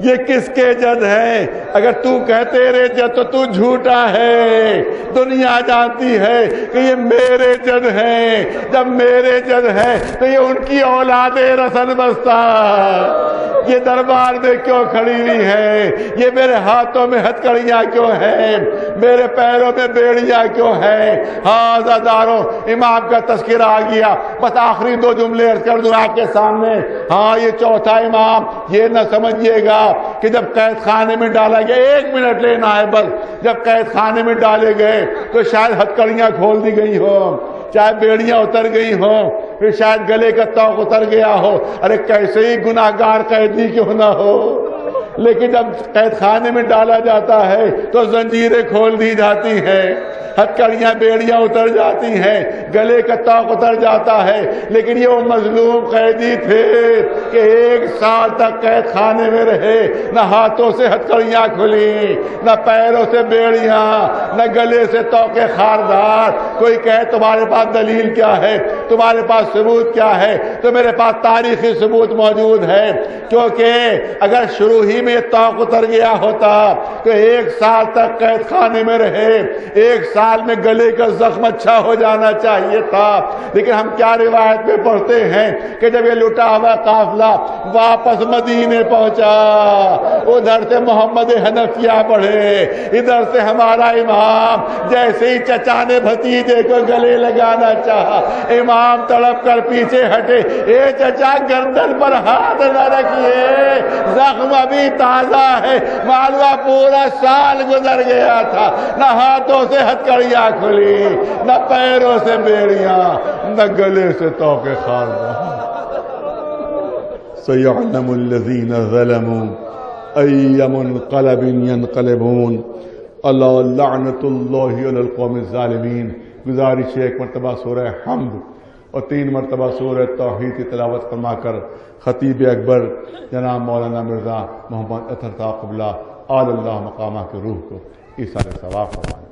یہ کس کے جد ہے؟ اگر تو کہ تیرے جد تو تو جھوٹا ہے۔ دنیا جانتی ہے کہ یہ میرے جد ہے۔ جب میرے جد ہے تو یہ ان کی اولاد رسن بستہ یہ دربار میں کیوں کھڑی ہوئی ہے؟ یہ میرے ہاتھوں میں ہتکڑیاں کیوں ہیں؟ میرے پیروں میں بیڑیاں کیوں ہیں؟ ہاں عزادارو، امام کا تذکرہ آ گیا، بس آخری 2 جملے عرض کر دوں آپ کے سامنے۔ ہاں یہ چوتھا امام، یہ نہ سمجھیے گا کہ جب قید خانے میں ڈالا گیا، 1 منٹ لینا ہے بس، جب قید خانے میں ڈالے گئے تو شاید ہتکڑیاں کھول دی گئی ہوں، چاہے بیڑیاں اتر گئی ہوں، پھر شاید گلے کا توق اتر گیا ہو۔ ارے کیسے ہی گناہگار قیدی کیوں نہ ہو، لیکن جب قید خانے میں ڈالا جاتا ہے تو زنجیریں کھول دی جاتی ہیں، ہتکڑیاں بیڑیاں اتر جاتی ہیں، گلے کا توق اتر جاتا ہے۔ لیکن یہ وہ مظلوم قیدی تھے کہ 1 سال تک قید خانے میں رہے، نہ ہاتھوں سے ہتکڑیاں کھلی، نہ پیروں سے بیڑیاں، نہ گلے سے توقے خاردار۔ کوئی کہے تمہارے پاس دلیل کیا ہے، تمہارے پاس ثبوت کیا ہے؟ تو میرے پاس تاریخی ثبوت موجود ہے، کیونکہ اگر شروع ہی میں توق اتر گیا ہوتا تو 1 سال تک قید خانے میں رہے، 1 سال میں گلے کا زخم اچھا ہو جانا چاہیے تھا۔ لیکن ہم کیا روایت میں پڑھتے ہیں کہ جب یہ لٹا ہوا قافلہ واپس مدینے پہنچا، ادھر سے محمد حنفیہ پڑھے، ادھر سے ہمارا امام، جیسے ہی چچا نے بھتیجے کو گلے لگانا چاہا، امام تڑپ کر پیچھے ہٹے، اے چچا گردن پر ہاتھ نہ رکھیے، زخم ابھی تازہ ہے، معلوم پورا سال گزر گیا تھا، نہ ہاتھوں سے ہتکڑیاں کھلی، نہ پیروں سے بیڑیاں، نہ گلے سے توقے خاردار۔ سَيَعْلَمُ الَّذِينَ ظَلَمُوا أَيَّ مُنقَلَبٍ يَنقَلِبُونَ اللہ لعنت اللہ علی القوم الظالمین۔ گزارش ہے 1 مرتبہ سورہ حمد اور 3 مرتبہ سورہ توحید کی تلاوت فرما کر خطیب اکبر جناب مولانا مرزا محمد اطہر صاحب قبلہ آل اللہ مقامہ کی روح کو ایثار ثواب فرمائیں۔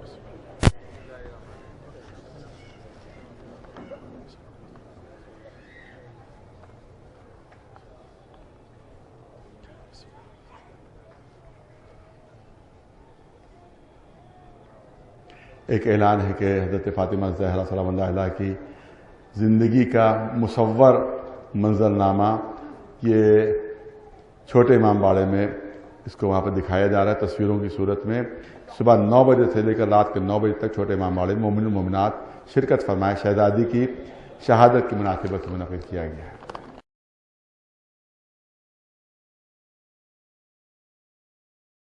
ایک اعلان ہے کہ حضرت فاطمہ زہرا سلام اللہ علیہ کی زندگی کا مصور منظرنامہ یہ چھوٹے امام باڑے میں اس کو وہاں پہ دکھایا جا رہا ہے تصویروں کی صورت میں۔ صبح 9 بجے سے لے کر رات کے 9 بجے تک چھوٹے امام باڑے مومن و مومنات شرکت فرمائے۔ شہزادی کی شہادت کی مناسبت سے منعقد کیا گیا ہے۔